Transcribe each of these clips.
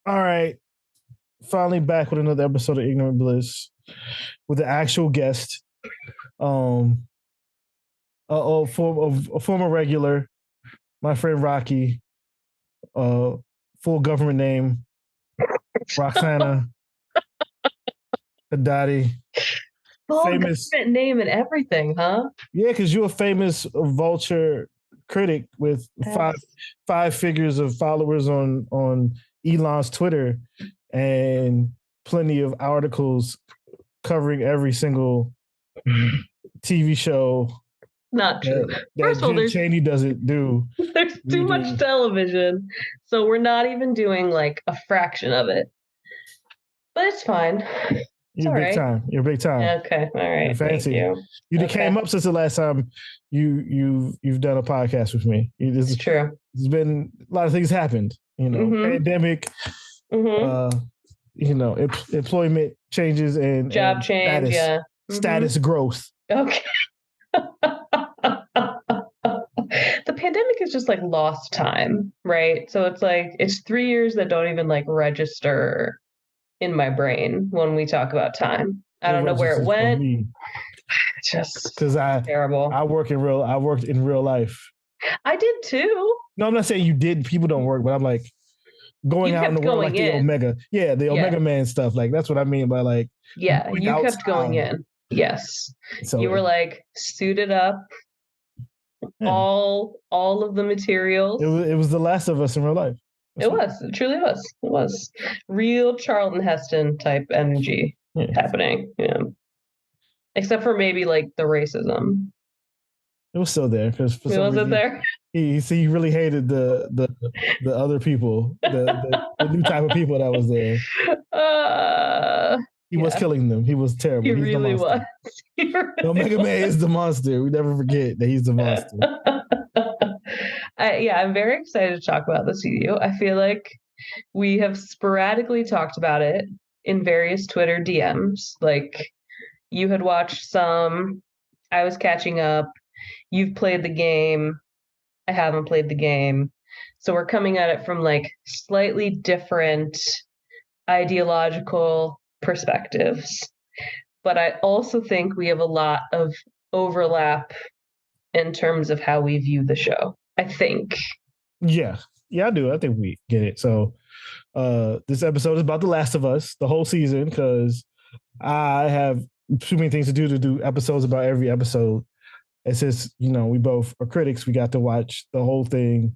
All right. Finally back with another episode of Ignorant Bliss with an actual guest. A former regular, my friend Rocky, full government name, Roxana Hadadi. Full Famous government name and everything, huh? Yeah, because you're a famous Vulture critic with five figures of followers on Elon's Twitter and plenty of articles covering every single TV show. Not true. First of all, Cheney doesn't do. There's too much television, so we're not even doing like a fraction of it. But it's fine. You're big time. You're big time. Okay, all right. You're fancy. Thank you. You came up since the last time you've done a podcast with me. It's true. There's been a lot of things happened. Pandemic. Employment changes and job change. Status growth. Okay. The pandemic is just like lost time, right? So it's like it's 3 years that don't even like register in my brain when we talk about time. I don't know where it went. It's just because terrible. I worked in real life. I did too. No, I'm not saying you did. People don't work, but I'm like going out in the world like the Omega. Yeah, the Omega Man stuff. Like that's what I mean by like. Yeah, you kept going in. Yes. So you were like suited up. Yeah. All of the materials. It was The Last of Us in real life. It truly was. It was real Charlton Heston type energy happening. Yeah. Except for maybe like the racism. It was still there because for some reason, there. He really hated the other people, the new type of people that was there. He was killing them. He was terrible. He really was. Omega Man is the monster. We never forget that he's the monster. I'm very excited to talk about this with you. I feel like we have sporadically talked about it in various Twitter DMs. Like you had watched some, I was catching up. You've played the game. I haven't played the game. So we're coming at it from like slightly different ideological perspectives. But I also think we have a lot of overlap in terms of how we view the show. I think. Yeah, I do. I think we get it. So this episode is about The Last of Us, the whole season, because I have too many things to do episodes about every episode. And since, we both are critics, we got to watch the whole thing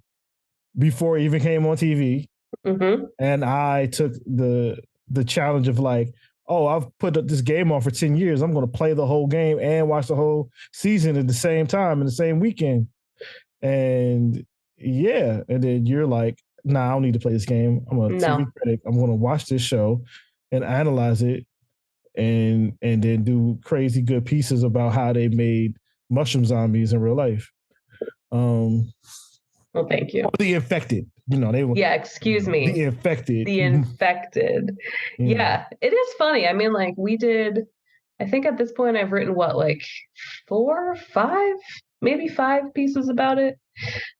before it even came on TV. Mm-hmm. And I took the challenge of like, I've put this game on for 10 years. I'm going to play the whole game and watch the whole season at the same time in the same weekend. And and then you're like, nah, I don't need to play this game. I'm a TV critic. I'm going to watch this show and analyze it and then do crazy good pieces about how they made mushroom zombies in real life. Well, thank you. The infected. They were. Yeah, excuse me. The infected. The infected. Yeah, it is funny. I mean, like we did, I think at this point I've written like 4, 5, maybe 5 pieces about it.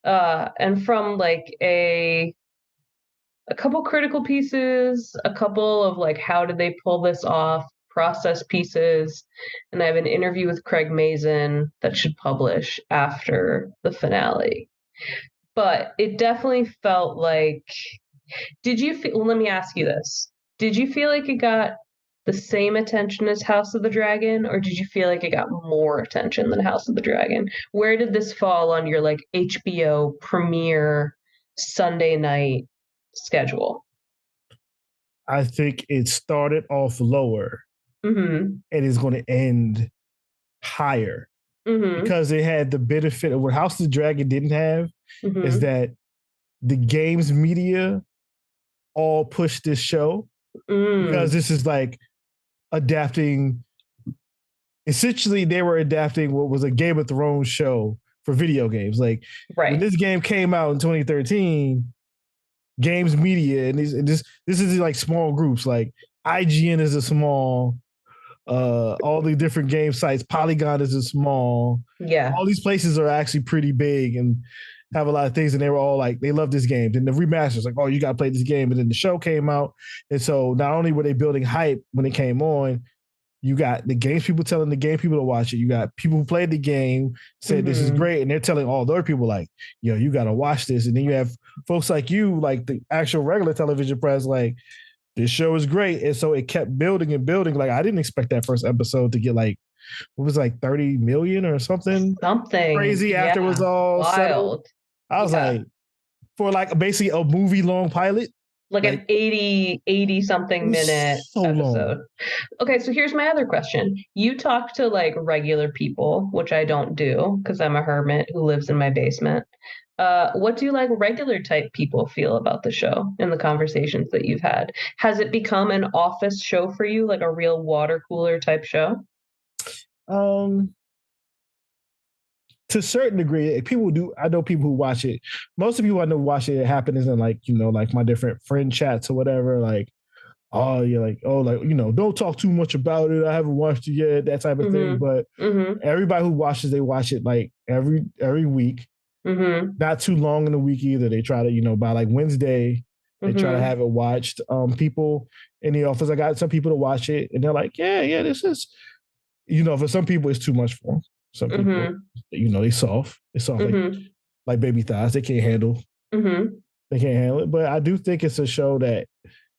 And from like a couple critical pieces, a couple of like, how did they pull this off? Process pieces. And I have an interview with Craig Mazin that should publish after the finale. But it definitely felt like, let me ask you this. Did you feel like it got the same attention as House of the Dragon, or did you feel like it got more attention than House of the Dragon? Where did this fall on your like HBO premiere Sunday night schedule? I think it started off lower and is going to end higher because it had the benefit of what House of the Dragon didn't have is that the games media all pushed this show because this is like adapting. Essentially, they were adapting what was a Game of Thrones show for video games. Like when this game came out in 2013, games media and this is like small groups. Like IGN is a small. All the different game sites. Polygon is a small. Yeah. All these places are actually pretty big, and have a lot of things, and they were all like, they love this game. Then the remasters, like, oh, you got to play this game. And then the show came out. And so not only were they building hype when it came on, you got the games people telling the game people to watch it. You got people who played the game, said this is great, and they're telling all the other people like, yo, you got to watch this. And then you have folks like you, like the actual regular television press, like, this show is great. And so it kept building and building. Like, I didn't expect that first episode to get like, what was like 30 million or something crazy after it was all settled. I was like, for like basically a movie long pilot. Like an 80 something minute episode. Long. Okay, so here's my other question. You talk to like regular people, which I don't do because I'm a hermit who lives in my basement. What do like regular type people feel about the show in the conversations that you've had? Has it become an office show for you, like a real water cooler type show? To a certain degree, people do. I know people who watch it. Most of the people I know watch it. It happens in like, you know, like my different friend chats or whatever. Like, oh, you're like, oh, like, you know, don't talk too much about it. I haven't watched it yet. That type of thing. But everybody who watches, they watch it like every week. Not too long in the week either. They try to, you know, by like Wednesday, they try to have it watched. People in the office, I got some people to watch it, and they're like, yeah, this is, you know, for some people it's too much for them. Some people, you know, they soft like baby thighs. They can't handle. They can't handle it. But I do think it's a show that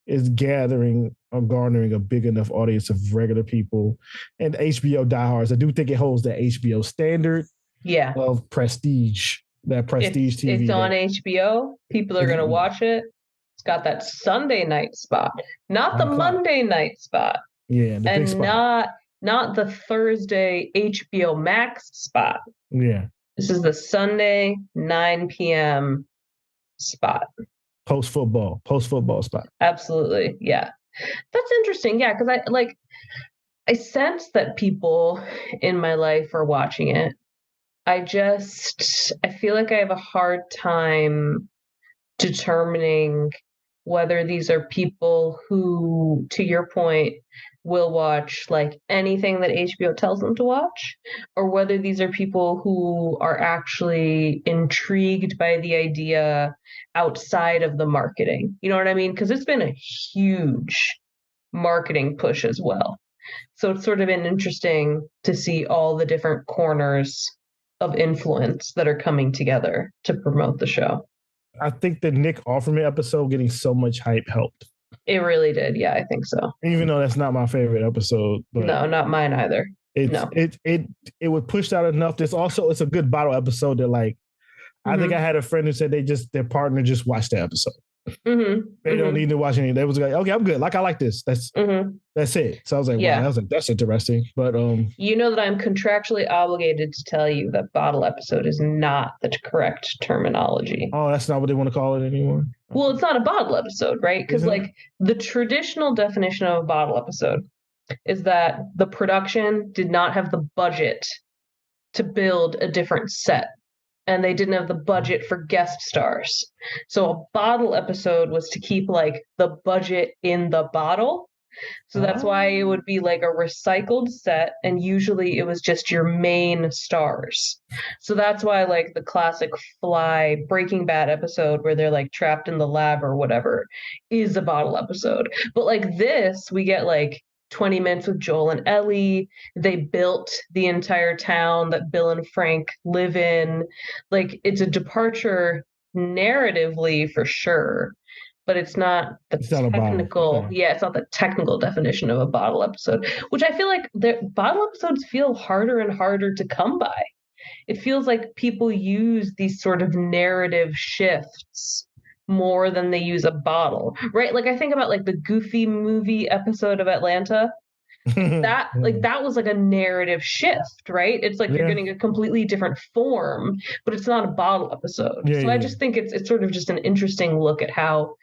is gathering or garnering a big enough audience of regular people and HBO diehards. I do think it holds that HBO standard of prestige. That prestige TV. It's on HBO. People are going to watch it. It's got that Sunday night spot, not the Monday night spot. Yeah, the big spot. Not the Thursday HBO Max spot. Yeah. This is the Sunday 9 p.m. spot. Post-football spot. Absolutely. Yeah. That's interesting. Yeah, because I sense that people in my life are watching it. I feel like I have a hard time determining whether these are people who, to your point, will watch like anything that HBO tells them to watch, or whether these are people who are actually intrigued by the idea outside of the marketing. You know what I mean? Because it's been a huge marketing push as well. So it's sort of been interesting to see all the different corners of influence that are coming together to promote the show. I think the Nick Offerman episode getting so much hype helped. It really did. Yeah, I think so. Even though that's not my favorite episode. But no, not mine either. It was pushed out enough. It's a good bottle episode that like, I think I had a friend who said their partner just watched the episode. They don't need to watch anything. They was like, okay, I'm good. Like, I like this. That's it. So I was like, wow, I was like, that's interesting. But you know that I'm contractually obligated to tell you that bottle episode is not the correct terminology. Oh, that's not what they want to call it anymore? Well, it's not a bottle episode, right? Because like the traditional definition of a bottle episode is that the production did not have the budget to build a different set. And they didn't have the budget for guest stars. So a bottle episode was to keep like the budget in the bottle. So that's why it would be like a recycled set. And usually it was just your main stars. So that's why like the classic Fly Breaking Bad episode where they're like trapped in the lab or whatever is a bottle episode. But like this, we get like 20 minutes with Joel and Ellie. They built the entire town that Bill and Frank live in. Like, it's a departure narratively for sure, but it's not the technical. It's not the technical definition of a bottle episode, which I feel like the bottle episodes feel harder and harder to come by. It feels like people use these sort of narrative shifts more than they use a bottle, right? Like I think about like the Goofy movie episode of Atlanta. That was like a narrative shift, right? It's like you're getting a completely different form, but it's not a bottle episode. I just think it's sort of just an interesting look at how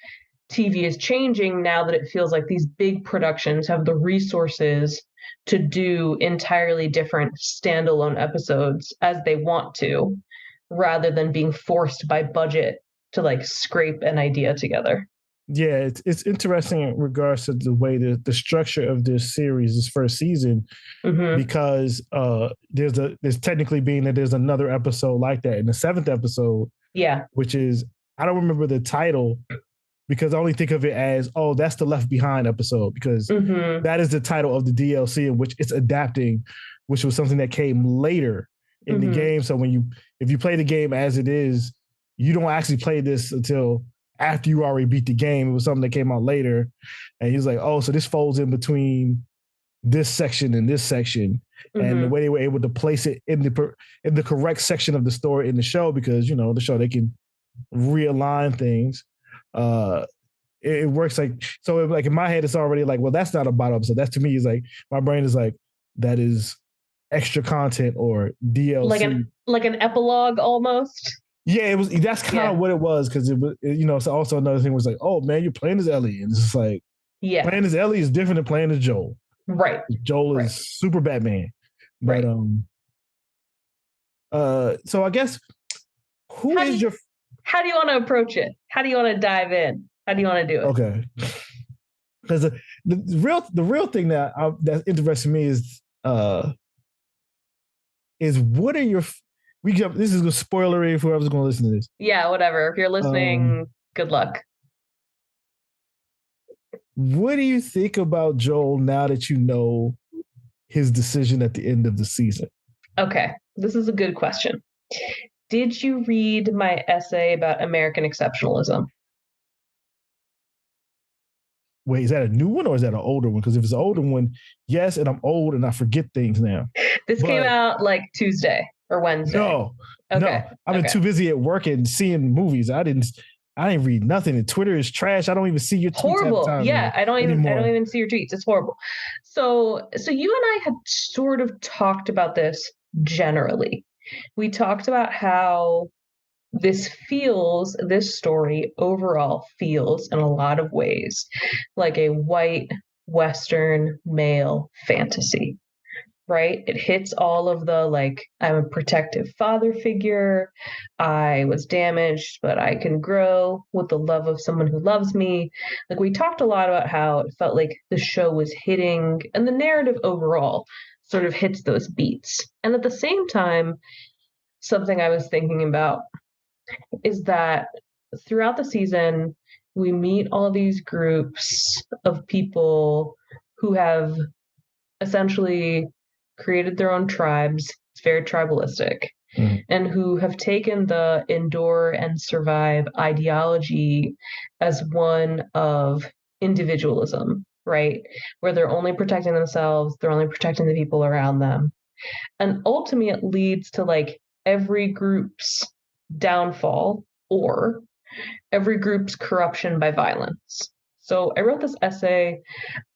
TV is changing now that it feels like these big productions have the resources to do entirely different standalone episodes as they want to, rather than being forced by budget to like scrape an idea together. Yeah, it's interesting in regards to the way the structure of this series, this first season, because there's technically being that there's another episode like that in the 7th episode Yeah. Which is, I don't remember the title because I only think of it as, oh, that's the Left Behind episode, because that is the title of the DLC in which it's adapting, which was something that came later in the game. So if you play the game as it is, you don't actually play this until after you already beat the game. It was something that came out later. And he's like, oh, so this folds in between this section and this section. And the way they were able to place it in the correct section of the story in the show, because, the show, they can realign things. It works like in my head, it's already like, well, that's not a bottom episode. That to me is like, my brain is like, that is extra content or DLC. Like an epilogue almost. Yeah, that's kind of what it was, because it was, so also another thing was like, oh man, you're playing as Ellie, and it's just like, playing as Ellie is different than playing as Joel. Right. Joel is super Batman. But so I guess how do you want to approach it? How do you want to dive in? How do you want to do it? Okay. Because the real thing that interests me is what are your this is a spoilery for whoever's going to listen to this. Yeah, whatever. If you're listening, good luck. What do you think about Joel now that you know his decision at the end of the season? Okay, this is a good question. Did you read my essay about American exceptionalism? Wait, is that a new one or is that an older one? Because if it's an older one, yes, and I'm old and I forget things now. This came out like Tuesday or Wednesday. No. I've been too busy at work and seeing movies. I didn't read nothing. And Twitter is trash. I don't even see your tweets. Horrible. Yeah, I don't even see your tweets. It's horrible. So you and I had sort of talked about this generally. We talked about how this story overall feels in a lot of ways like a white Western male fantasy, right? It hits all of the, like, I'm a protective father figure. I was damaged, but I can grow with the love of someone who loves me. Like, we talked a lot about how it felt like the show was hitting, and the narrative overall sort of hits those beats. And at the same time, something I was thinking about is that throughout the season, we meet all these groups of people who have essentially created their own tribes. It's very tribalistic. And who have taken the endure and survive ideology as one of individualism, right? Where they're only protecting themselves, they're only protecting the people around them. And ultimately, it leads to like every group's downfall or every group's corruption by violence. So I wrote this essay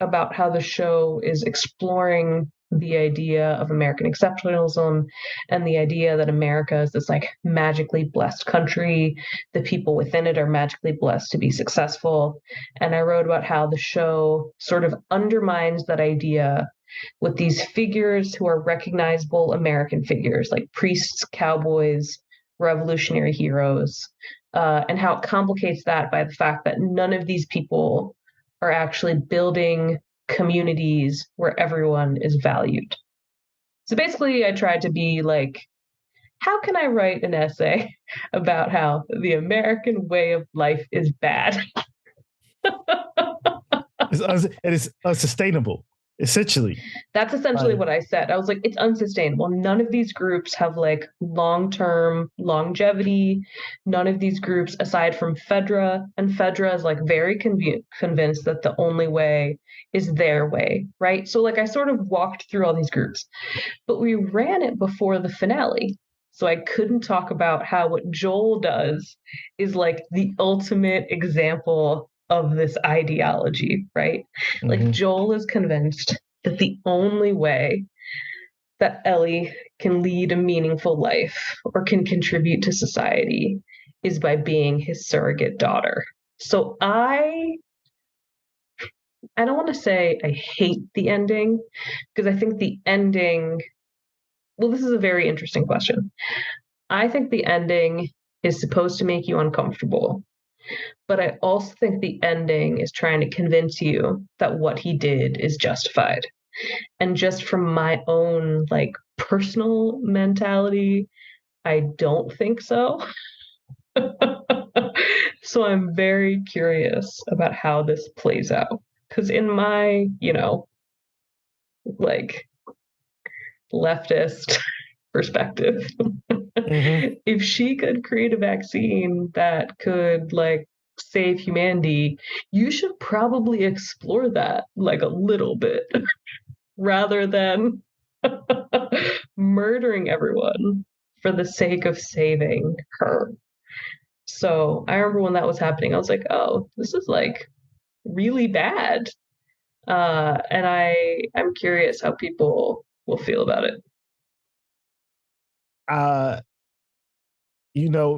about how the show is exploring the idea of American exceptionalism and the idea that America is this like magically blessed country. The people within it are magically blessed to be successful. And I wrote about how the show sort of undermines that idea with these figures who are recognizable American figures like priests, cowboys, revolutionary heroes, and how it complicates that by the fact that none of these people are actually building communities where everyone is valued. So basically, I tried to be like, how can I write an essay about how the American way of life is bad? It's unsustainable. Essentially. That's essentially what I said. I was like, it's unsustainable. None of these groups have like long-term longevity. None of these groups, aside from Fedra, and Fedra is like very convinced that the only way is their way, right? So like I sort of walked through all these groups, but we ran it before the finale. So I couldn't talk about how what Joel does is like the ultimate example of this ideology, right? Like Joel is convinced that the only way that Ellie can lead a meaningful life or can contribute to society is by being his surrogate daughter. So I don't want to say I hate the ending, because I think the ending, well, this is a very interesting question. I think the ending is supposed to make you uncomfortable. But I also think the ending is trying to convince you that what he did is justified. And just from my own like personal mentality, I don't think so. So I'm very curious about how this plays out. Because in my, like leftist perspective, if she could create a vaccine that could like save humanity, you should probably explore that like a little bit rather than murdering everyone for the sake of saving her. So I remember when that was happening, I was like, oh, this is like really bad. And I'm curious how people will feel about it.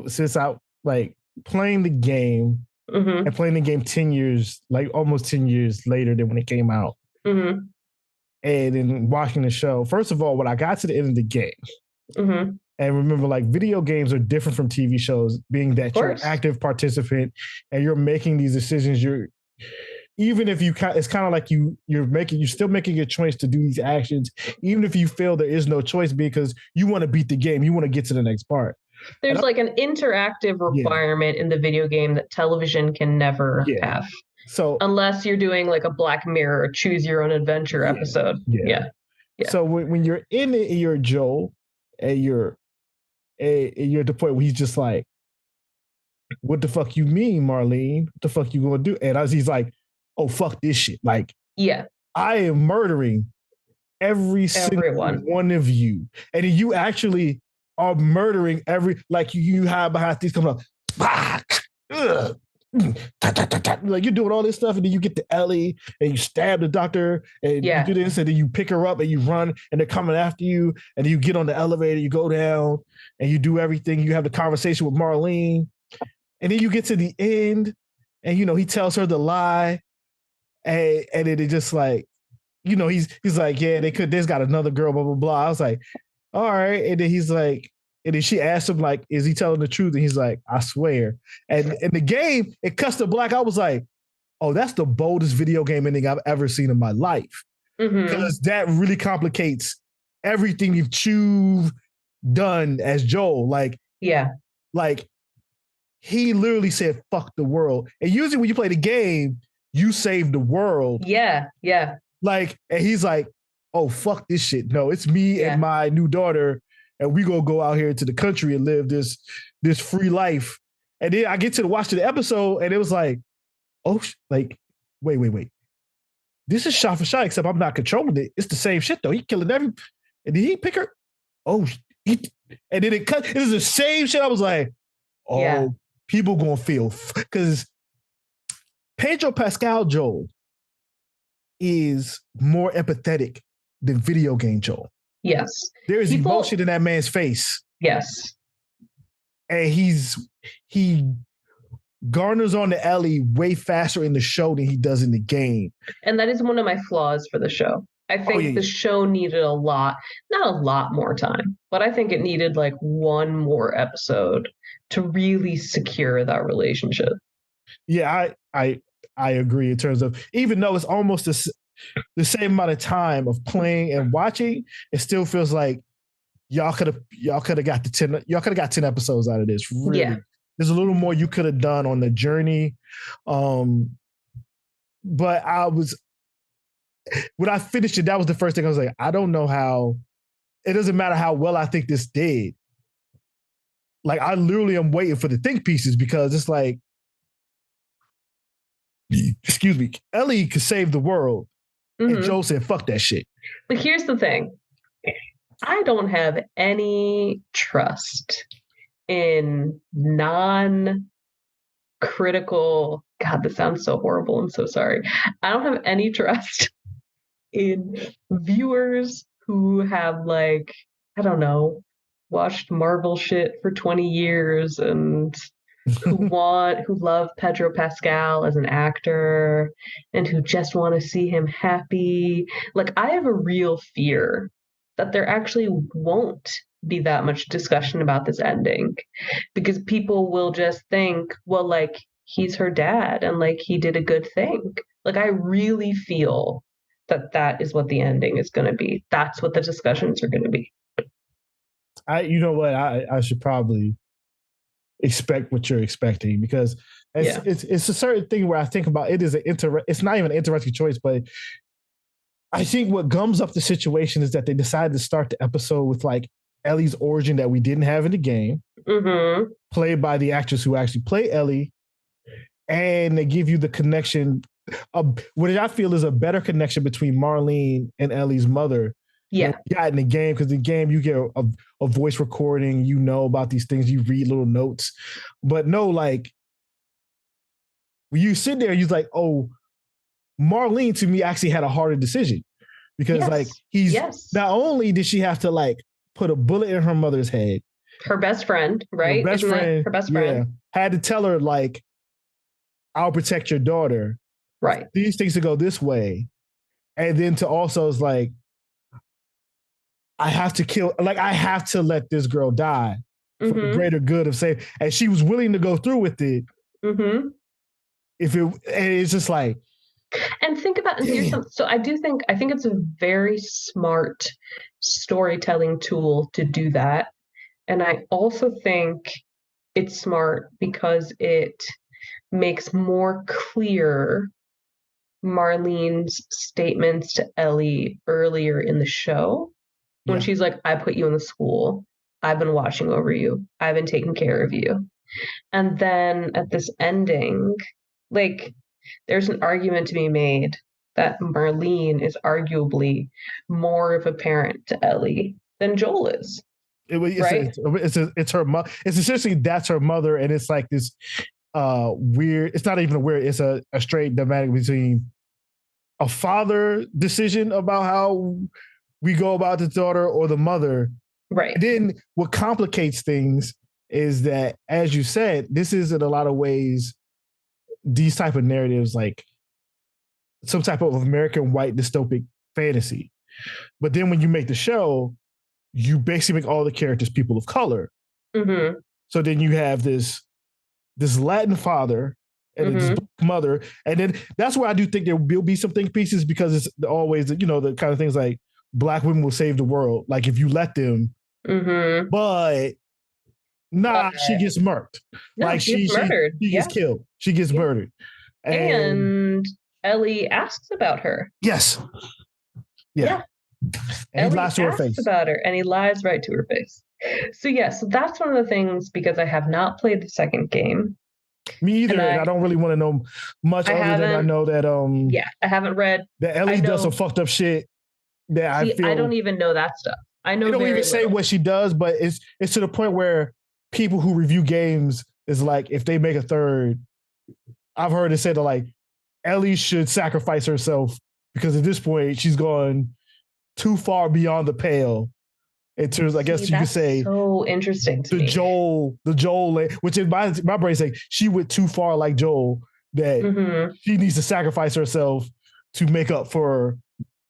Since I like playing the game and playing the game 10 years, like almost 10 years later than when it came out. And then watching the show, first of all, when I got to the end of the game, and remember, like video games are different from TV shows, being that you're an active participant and you're making these decisions. Even if it's kind of like you're still making a choice to do these actions, even if you feel there is no choice because you want to beat the game, you want to get to the next part. There's like an interactive requirement in the video game that television can never have. So unless you're doing like a Black Mirror choose your own adventure episode. Yeah. So when you're in it, you're Joel, and you're at the point where he's just like, what the fuck you mean, Marlene? What the fuck you gonna do? And he's like, oh, fuck this shit. Like, I am murdering every single one of you. And then you actually are murdering like you hide behind these coming up. Like you're doing all this stuff, and then you get to Ellie and you stab the doctor and you do this, and then you pick her up and you run and they're coming after you, and then you get on the elevator, you go down and you do everything. You have the conversation with Marlene, and then you get to the end and he tells her the lie, and then it just like, he's like, yeah, there's got another girl, blah blah blah. I was like, all right. And then he's like, and then she asked him, like, is he telling the truth? And he's like, I swear. And in the game, it cuts to black. I was like, oh, that's the boldest video game ending I've ever seen in my life. Because that really complicates everything you've done as Joel. Like, like he literally said, fuck the world. And usually when you play the game, you save the world. Yeah. Like, and he's like, oh, fuck this shit. No, it's me and my new daughter, and we gonna go out here to the country and live this free life. And then I get to watch the episode, and it was like, oh, like, wait. This is shot for shot, except I'm not controlling it. It's the same shit though. He killing and did he pick her? Oh, and then it cut. It was the same shit. I was like, oh, people gonna feel because Pedro Pascal Joel is more empathetic than video game Joel. Yes. There is emotion in that man's face. Yes. And he garners on the Ellie way faster in the show than he does in the game. And that is one of my flaws for the show. I think the show needed not a lot more time, but I think it needed like one more episode to really secure that relationship. Yeah, I agree in terms of, even though it's almost the same amount of time of playing and watching, it still feels like y'all could have got 10 episodes out of this. Really. Yeah. There's a little more you could have done on the journey. But when I finished it, that was the first thing I was like, I don't know how, it doesn't matter how well I think this did. Like, I literally am waiting for the think pieces, because it's like, excuse me, Ellie could save the world. And Joel said, fuck that shit. But here's the thing. I don't have any trust in non-critical, God, this sounds so horrible. I'm so sorry. I don't have any trust in viewers who have, like, I don't know, watched Marvel shit for 20 years and who love Pedro Pascal as an actor and who just want to see him happy. Like, I have a real fear that there actually won't be that much discussion about this ending, because people will just think, well, like, he's her dad and like he did a good thing. Like, I really feel that is what the ending is going to be. That's what the discussions are going to be. You know what? I should probably expect what you're expecting, because it's a certain thing where I think about it is it's not even an interesting choice, but I think what gums up the situation is that they decided to start the episode with like Ellie's origin that we didn't have in the game, played by the actress who actually played Ellie, and they give you the connection, what I feel is a better connection between Marlene and Ellie's mother. Yeah, than we got in the game, because in the game you get a voice recording, you know about these things, you read little notes, but no, like when you sit there, you're like, oh, Marlene to me actually had a harder decision, because like not only did she have to like put a bullet in her mother's head, her best friend, right? Her best friend had to tell her like, I'll protect your daughter. Right. These things to go this way. And then to also is like, I have to let this girl die for the greater good of saying, and she was willing to go through with it. And it's just like, and think about, so I think it's a very smart storytelling tool to do that. And I also think it's smart because it makes more clear Marlene's statements to Ellie earlier in the show, when she's like, I put you in the school, I've been watching over you, I've been taking care of you. And then at this ending, like, there's an argument to be made that Marlene is arguably more of a parent to Ellie than Joel is. It's her mother. It's essentially that's her mother, and it's like this weird. It's not even weird. It's a straight dynamic between a father decision about how we go about the daughter or the mother. Right. And then what complicates things is that, as you said, this is in a lot of ways these type of narratives like some type of American white dystopic fantasy. But then when you make the show, you basically make all the characters people of color. So then you have this Latin father and this black mother. And then that's where I do think there will be some think pieces, because it's always, the kind of things like black women will save the world, like if you let them. But she gets murked. No, like she gets murdered. She gets killed. She gets murdered. And Ellie asks about her. Yes. Yeah. And he lies to her face about her, and he lies right to her face. So so that's one of the things, because I have not played the second game. Me either, and I don't really want to know much other than I know that I haven't read that Ellie does some fucked up shit that I feel. I don't even know that stuff. I know they don't even say what she does, but it's to the point where people who review games is like, if they make a third, I've heard it said that like Ellie should sacrifice herself, because at this point she's gone too far beyond the pale. In terms, I guess you could say, so interesting to me. Joel, which in my brain's like, she went too far like Joel, that she needs to sacrifice herself to make up for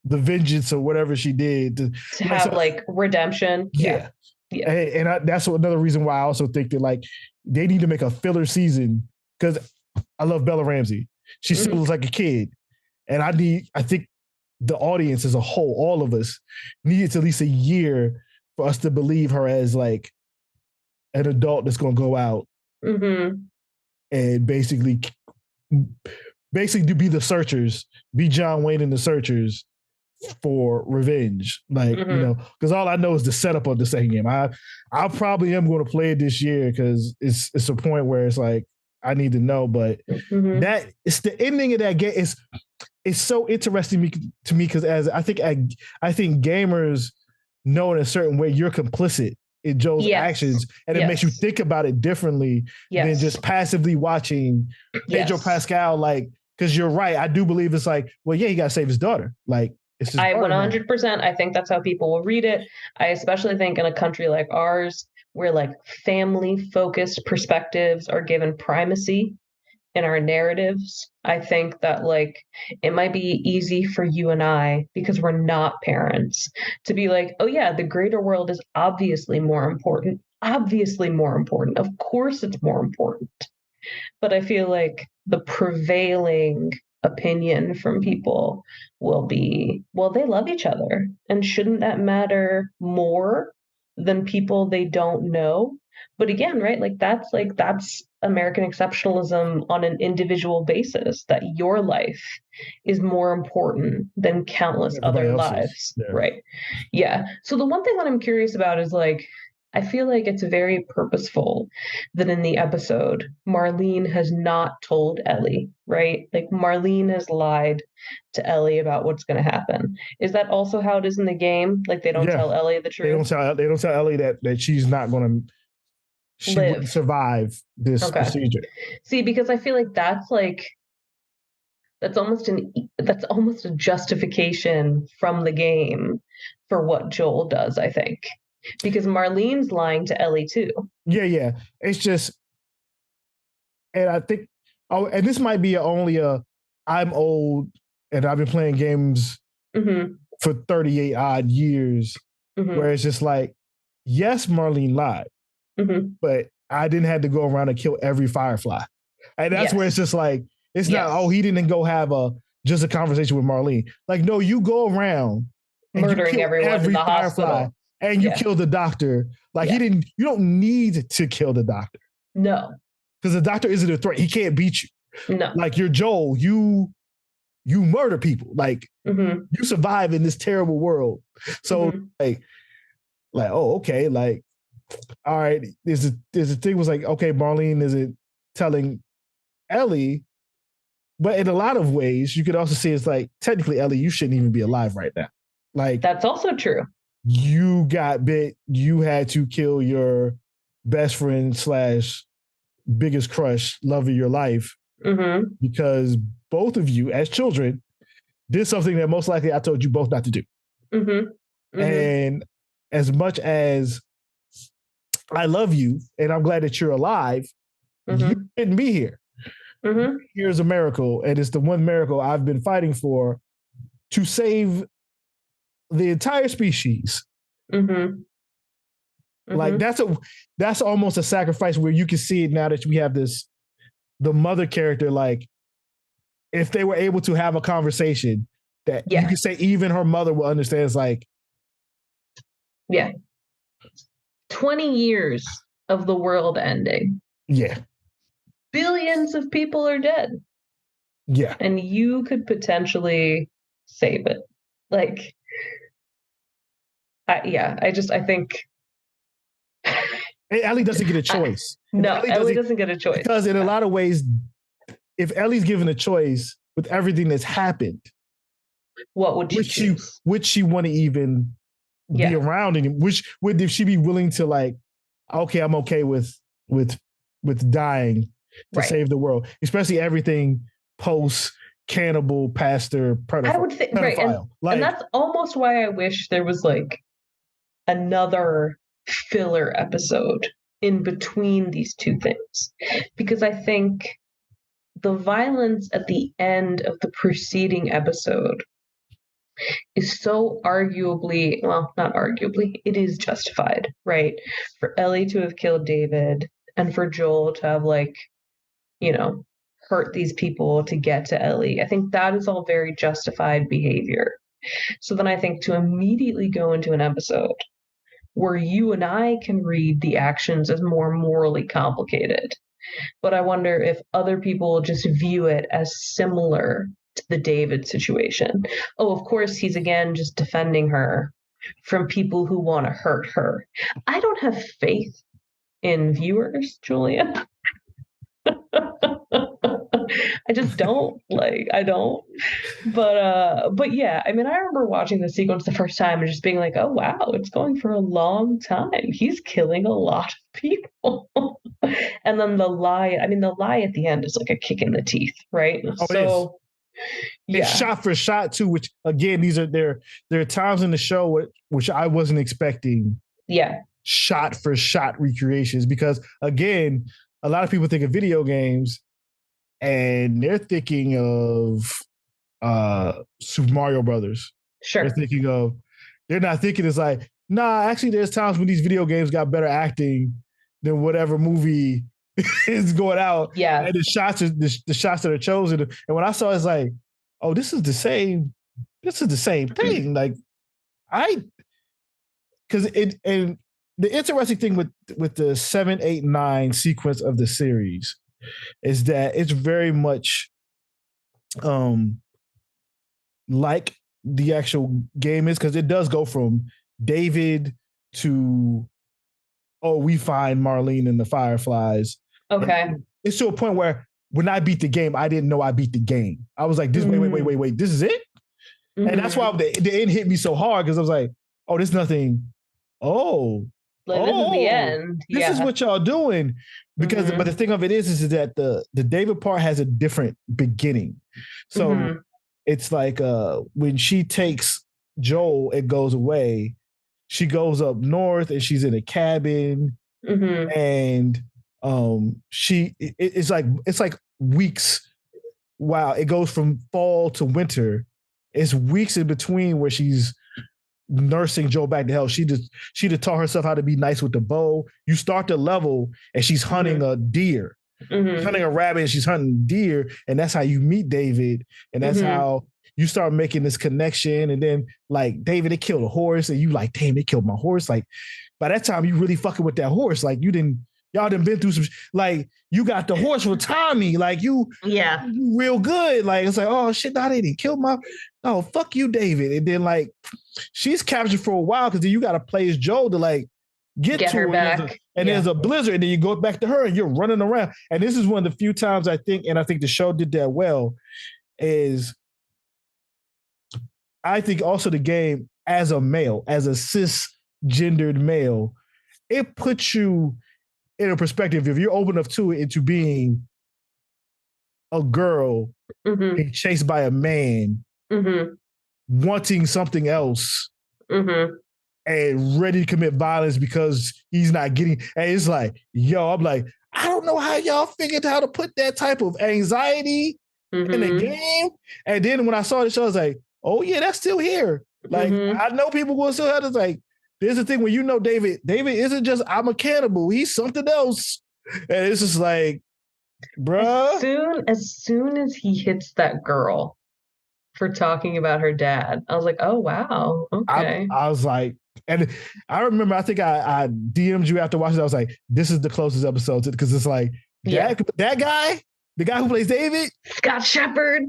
the vengeance or whatever she did to have redemption. Yeah. And that's another reason why I also think that like they need to make a filler season, because I love Bella Ramsey. She still looks like a kid, and I think the audience as a whole, all of us, needs at least a year for us to believe her as like an adult that's going to go out and basically to be the Searchers, be John Wayne and the Searchers for revenge. Like, because all I know is the setup of the second game. I probably am going to play it this year, because it's a point where it's like, I need to know, but that it's the ending of that game. It's so interesting to me, because as I think gamers know in a certain way you're complicit in Joel's actions, and it makes you think about it differently than just passively watching Pedro Pascal. Like, because you're right, I do believe it's like, well, he got to save his daughter. Like, it's just 100%. I think that's how people will read it. I especially think in a country like ours, where like family-focused perspectives are given primacy in our narratives, I think that like it might be easy for you and I, because we're not parents, to be like, oh yeah, the greater world is obviously more important. Of course it's more important. But I feel like the prevailing opinion from people will be, well, they love each other, and shouldn't that matter more than people they don't know? But again, right, that's American exceptionalism on an individual basis, that your life is more important than countless Everybody other else's. lives. Yeah. Right. Yeah. So the one thing that I'm curious about is I feel like it's very purposeful that in the episode, Marlene has not told Ellie, right? Like Marlene has lied to Ellie about what's going to happen. Is that also how it is in the game? Like they don't tell Ellie the truth? They don't tell Ellie that she's not going to, she wouldn't survive this procedure. See, because I feel like that's almost a justification from the game for what Joel does, I think. Because Marlene's lying to Ellie too. Yeah. It's just, and I think, and this might be I'm old and I've been playing games for 38 odd years, where it's just like, yes, Marlene lied, but I didn't have to go around and kill every Firefly. And that's where it's just like, it's not, he didn't go have just a conversation with Marlene. Like, no, you go around and murdering everyone in the Firefly hospital. And you kill the doctor. Like you don't need to kill the doctor. No. Because the doctor isn't a threat. He can't beat you. No. Like you're Joel, you murder people. Like you survive in this terrible world. So like, oh, okay. Like, all right. There's a thing was like, okay, Marlene isn't telling Ellie, but in a lot of ways, you could also see it's like, technically, Ellie, you shouldn't even be alive right now. Like that's also true. You got bit. You had to kill your best friend / biggest crush, love of your life, because both of you, as children, did something that most likely I told you both not to do. And as much as I love you and I'm glad that you're alive, you shouldn't be here. Here's a miracle, and it's the one miracle I've been fighting for to save the entire species. Like that's almost a sacrifice where you can see it now that we have the mother character. Like if they were able to have a conversation that you can say even her mother will understand. It's like 20 years of the world ending. Yeah. Billions of people are dead. Yeah. And you could potentially save it. Like, I think Ellie doesn't get a choice. Ellie doesn't get a choice. Because in a lot of ways, if Ellie's given a choice with everything that's happened, what would she choose? Would she want to even be around him? Would she be willing to like, okay, I'm okay with dying to save the world, especially everything post cannibal pastor pedophile. I would think and that's almost why I wish there was like another filler episode in between these two things, because I think the violence at the end of the preceding episode is so arguably, well, not arguably, it is justified, right? For Ellie to have killed David and for Joel to have hurt these people to get to Ellie. I think that is all very justified behavior. So then I think to immediately go into an episode where you and I can read the actions as more morally complicated, but I wonder if other people just view it as similar to the David situation. Oh, of course, he's again just defending her from people who want to hurt her. I don't have faith in viewers, Julia. I just don't I don't. But yeah, I mean, I remember watching the sequence the first time and just being like, oh wow, it's going for a long time. He's killing a lot of people. And then the lie at the end is like a kick in the teeth, right? So it's shot for shot too, which again, there are times in the show which I wasn't expecting. Yeah. Shot for shot recreations, because again, a lot of people think of video games and they're thinking of Super Mario Brothers. Sure. They're not thinking it's like, nah, actually there's times when these video games got better acting than whatever movie is going out. Yeah. And the shots that are chosen. And when I saw it, it's like, oh, this is the same thing. Like because the interesting thing with the 7, 8, 9 sequence of the series is that it's very much like the actual game is, because it does go from David to we find Marlene and the Fireflies. Okay. And it's to a point where when I beat the game, I didn't know I beat the game. I was like, wait, this is it? Mm-hmm. And that's why the end hit me so hard, because I was like, oh, there's nothing. This is the end. This is what y'all doing. Because but the thing of it is that the David part has a different beginning. So it's like when she takes Joel, it goes away. She goes up north and she's in a cabin, and it's like weeks. Wow, it goes from fall to winter. It's weeks in between where she's nursing Joel back to health. She taught herself how to be nice with the bow. You start the level and she's hunting a deer, hunting a rabbit, and she's hunting deer, and that's how you meet David, and that's how you start making this connection. And then like David, they killed a horse, and you like, damn, they killed my horse. Like by that time, you really fucking with that horse. Like y'all done been through some, like you got the horse for Tommy. Like you real good. Like it's like, oh shit, nah, they didn't kill oh fuck you, David. And then like she's captured for a while, because then you got to play as Joel to like get to her back. There's a blizzard, and then you go back to her and you're running around. And this is one of the few times I think the show did that well, is I think also the game as a male, as a cisgendered male, it puts you in a perspective, if you're open enough to it, into being a girl being chased by a man, wanting something else, and ready to commit violence because he's not getting. And it's like, I'm like, I don't know how y'all figured how to put that type of anxiety in the game. And then when I saw the show, I was like, oh yeah, that's still here. Like I know people will still have to like. There's the thing when David isn't just I'm a cannibal, he's something else. And it's just like, bruh. As soon as he hits that girl for talking about her dad, I was like, oh wow, okay. I was like, and I remember, I think I DM'd you after watching it. I was like, this is the closest episode to, because it's like that guy, the guy who plays David, Scott Shepherd.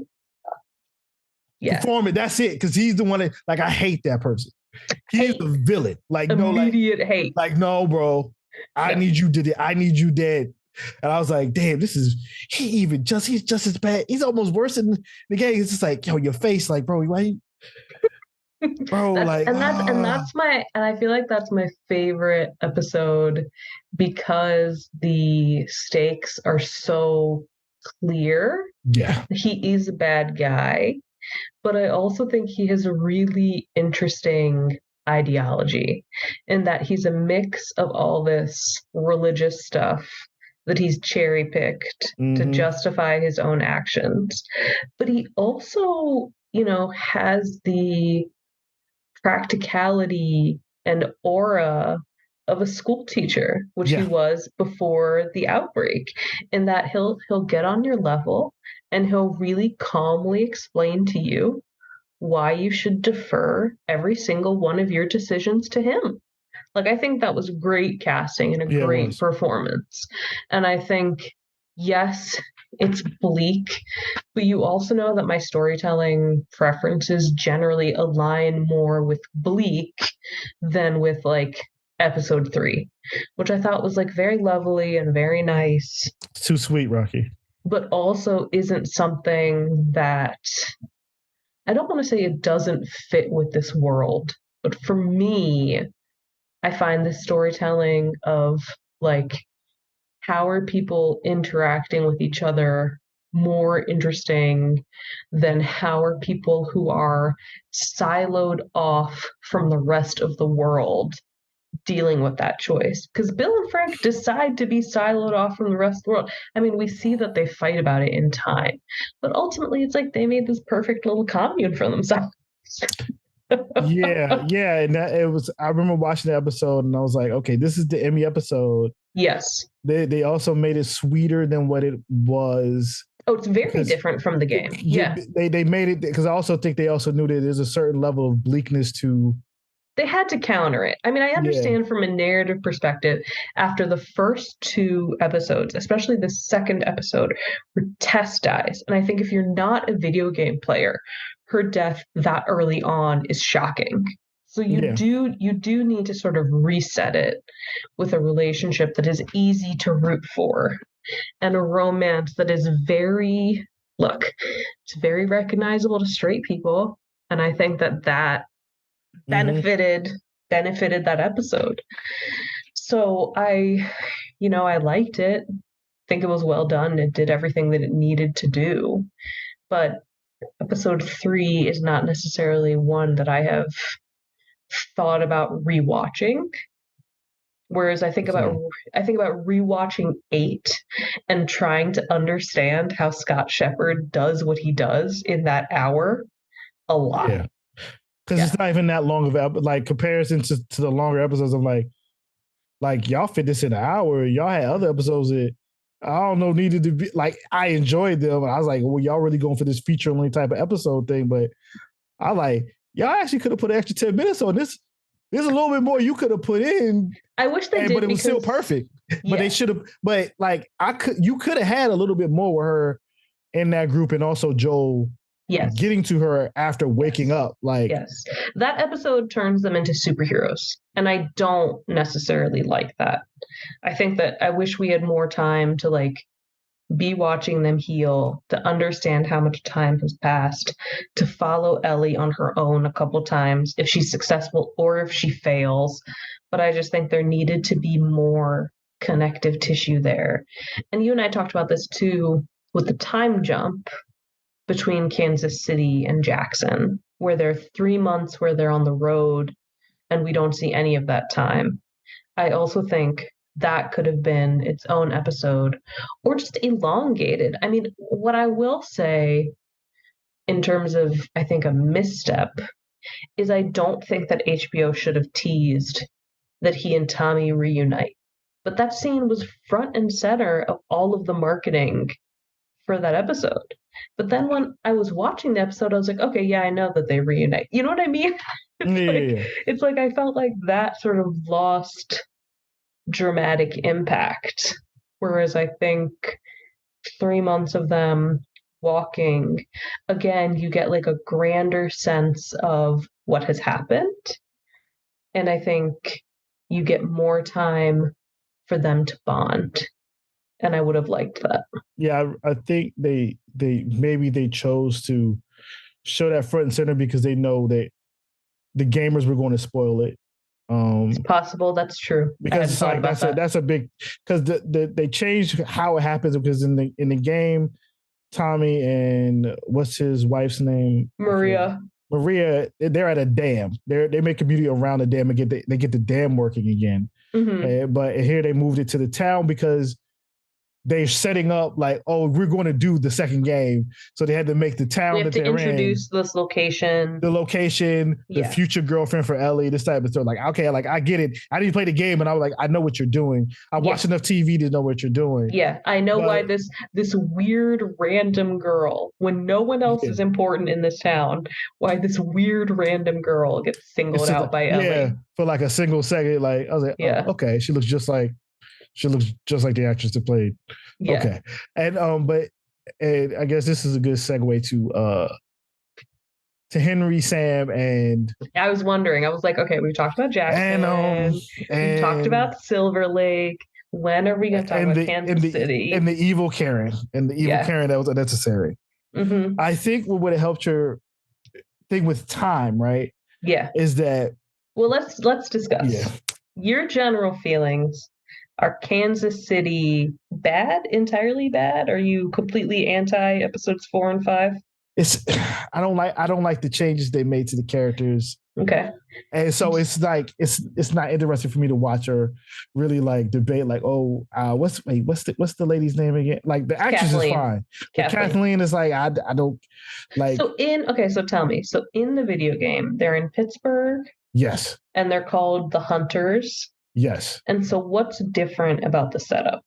Performing, that's it, because he's the one that, like, I hate that person. He's the villain. Like, immediate hate. Like, no, bro. I need you dead. And I was like, damn, he's just as bad. He's almost worse than the game. It's just like, yo, your face, like, bro, why you bro, and I feel like that's my favorite episode, because the stakes are so clear. Yeah. He is a bad guy, but I also think he has a really interesting ideology, in that he's a mix of all this religious stuff that he's cherry-picked to justify his own actions. But he also, has the practicality and aura of a school teacher, which he was before the outbreak, in that he'll get on your level and he'll really calmly explain to you why you should defer every single one of your decisions to him. Like, I think that was great casting and a great performance. And I think, yes, it's bleak, but you also know that my storytelling preferences generally align more with bleak than with like episode 3, which I thought was like very lovely and very nice. It's too sweet, Rocky. But also isn't something that, I don't want to say it doesn't fit with this world, but for me, I find the storytelling of like, how are people interacting with each other more interesting than how are people who are siloed off from the rest of the world dealing with that choice. Because Bill and Frank decide to be siloed off from the rest of the world. I mean, we see that they fight about it in time, but ultimately it's like they made this perfect little commune for themselves. yeah. And I remember watching the episode and I was like, okay, this is the Emmy episode. Yes. They also made it sweeter than what it was. Oh, it's very different from the game. Yeah. They made it, because I also think they also knew that there's a certain level of bleakness to they had to counter it. I mean, I understand from a narrative perspective, after the first 2 episodes, especially the second episode, where Tess dies. And I think if you're not a video game player, her death that early on is shocking. So you do need to sort of reset it with a relationship that is easy to root for and a romance that is it's very recognizable to straight people. And I think that benefited that episode. So I liked it. I think it was well done. It did everything that it needed to do. But episode 3 is not necessarily one that I have thought about rewatching. Whereas I think about rewatching 8 and trying to understand how Scott Shepherd does what he does in that hour a lot. Yeah. Because it's not even that long of like comparison to the longer episodes. I'm like y'all fit this in an hour. Y'all had other episodes that I don't know needed to be like I enjoyed them. And I was like, well, y'all really going for this feature only type of episode thing. But I like y'all actually could have put an extra 10 minutes on this. There's a little bit more you could have put in. I wish they did, but it was still perfect. But they should have. But like you could have had a little bit more with her in that group, and also Joel. Yes. Getting to her after waking up. Like that episode turns them into superheroes. And I don't necessarily like that. I think that I wish we had more time to like be watching them heal, to understand how much time has passed, to follow Ellie on her own a couple times, if she's successful or if she fails. But I just think there needed to be more connective tissue there. And you and I talked about this too with the time jump between Kansas City and Jackson, where there are 3 months where they're on the road and we don't see any of that time. I also think that could have been its own episode or just elongated. I mean, what I will say in terms of, I think, a misstep is I don't think that HBO should have teased that he and Tommy reunite. But that scene was front and center of all of the marketing for that episode. But then when I was watching the episode, I was like, okay, yeah, I know that they reunite. You know what I mean? It's like I felt like that sort of lost dramatic impact. Whereas I think 3 months of them walking, again, you get like a grander sense of what has happened. And I think you get more time for them to bond. And I would have liked that. Yeah, I think they chose to show that front and center because they know that the gamers were going to spoil it. It's possible. That's true. Because it's like that's a big because they changed how it happens because in the game, Tommy and what's his wife's name? Maria, they're at a dam. They make community around the dam and they get the dam working again. Mm-hmm. But here they moved it to the town because they're setting up like, oh, we're going to do the second game. So they had to make the town that they're in. We have to introduce this location. The location, the future girlfriend for Ellie, this type of stuff. Like, okay, like I get it. I didn't play the game and I was like, I know what you're doing. I watched enough TV to know what you're doing. Yeah, I know why this weird random girl, when no one else is important in this town, why this weird random girl gets singled out by Ellie. Yeah, for like a single second. Like, I was like, oh, okay, she looks just like the actress that played. Yeah. Okay. And but I guess this is a good segue to Henry, Sam, and I was wondering. I was like, okay, we've talked about Jackson. And we've talked about Silver Lake. When are we going to talk about Kansas City? And the evil Karen. And the evil Karen that was unnecessary. Mm-hmm. I think what would have helped your thing with time, right? Yeah. Is that well, let's discuss. Yeah. Your general feelings. Are Kansas City entirely bad? Are you completely anti episodes 4 and 5? I don't like the changes they made to the characters. Okay. And so it's like it's not interesting for me to watch or really like debate like, oh, what's the lady's name again? Like the actress is fine. Kathleen is like I don't like. So tell me. So in the video game, they're in Pittsburgh. Yes. And they're called the Hunters. Yes. And so what's different about the setup?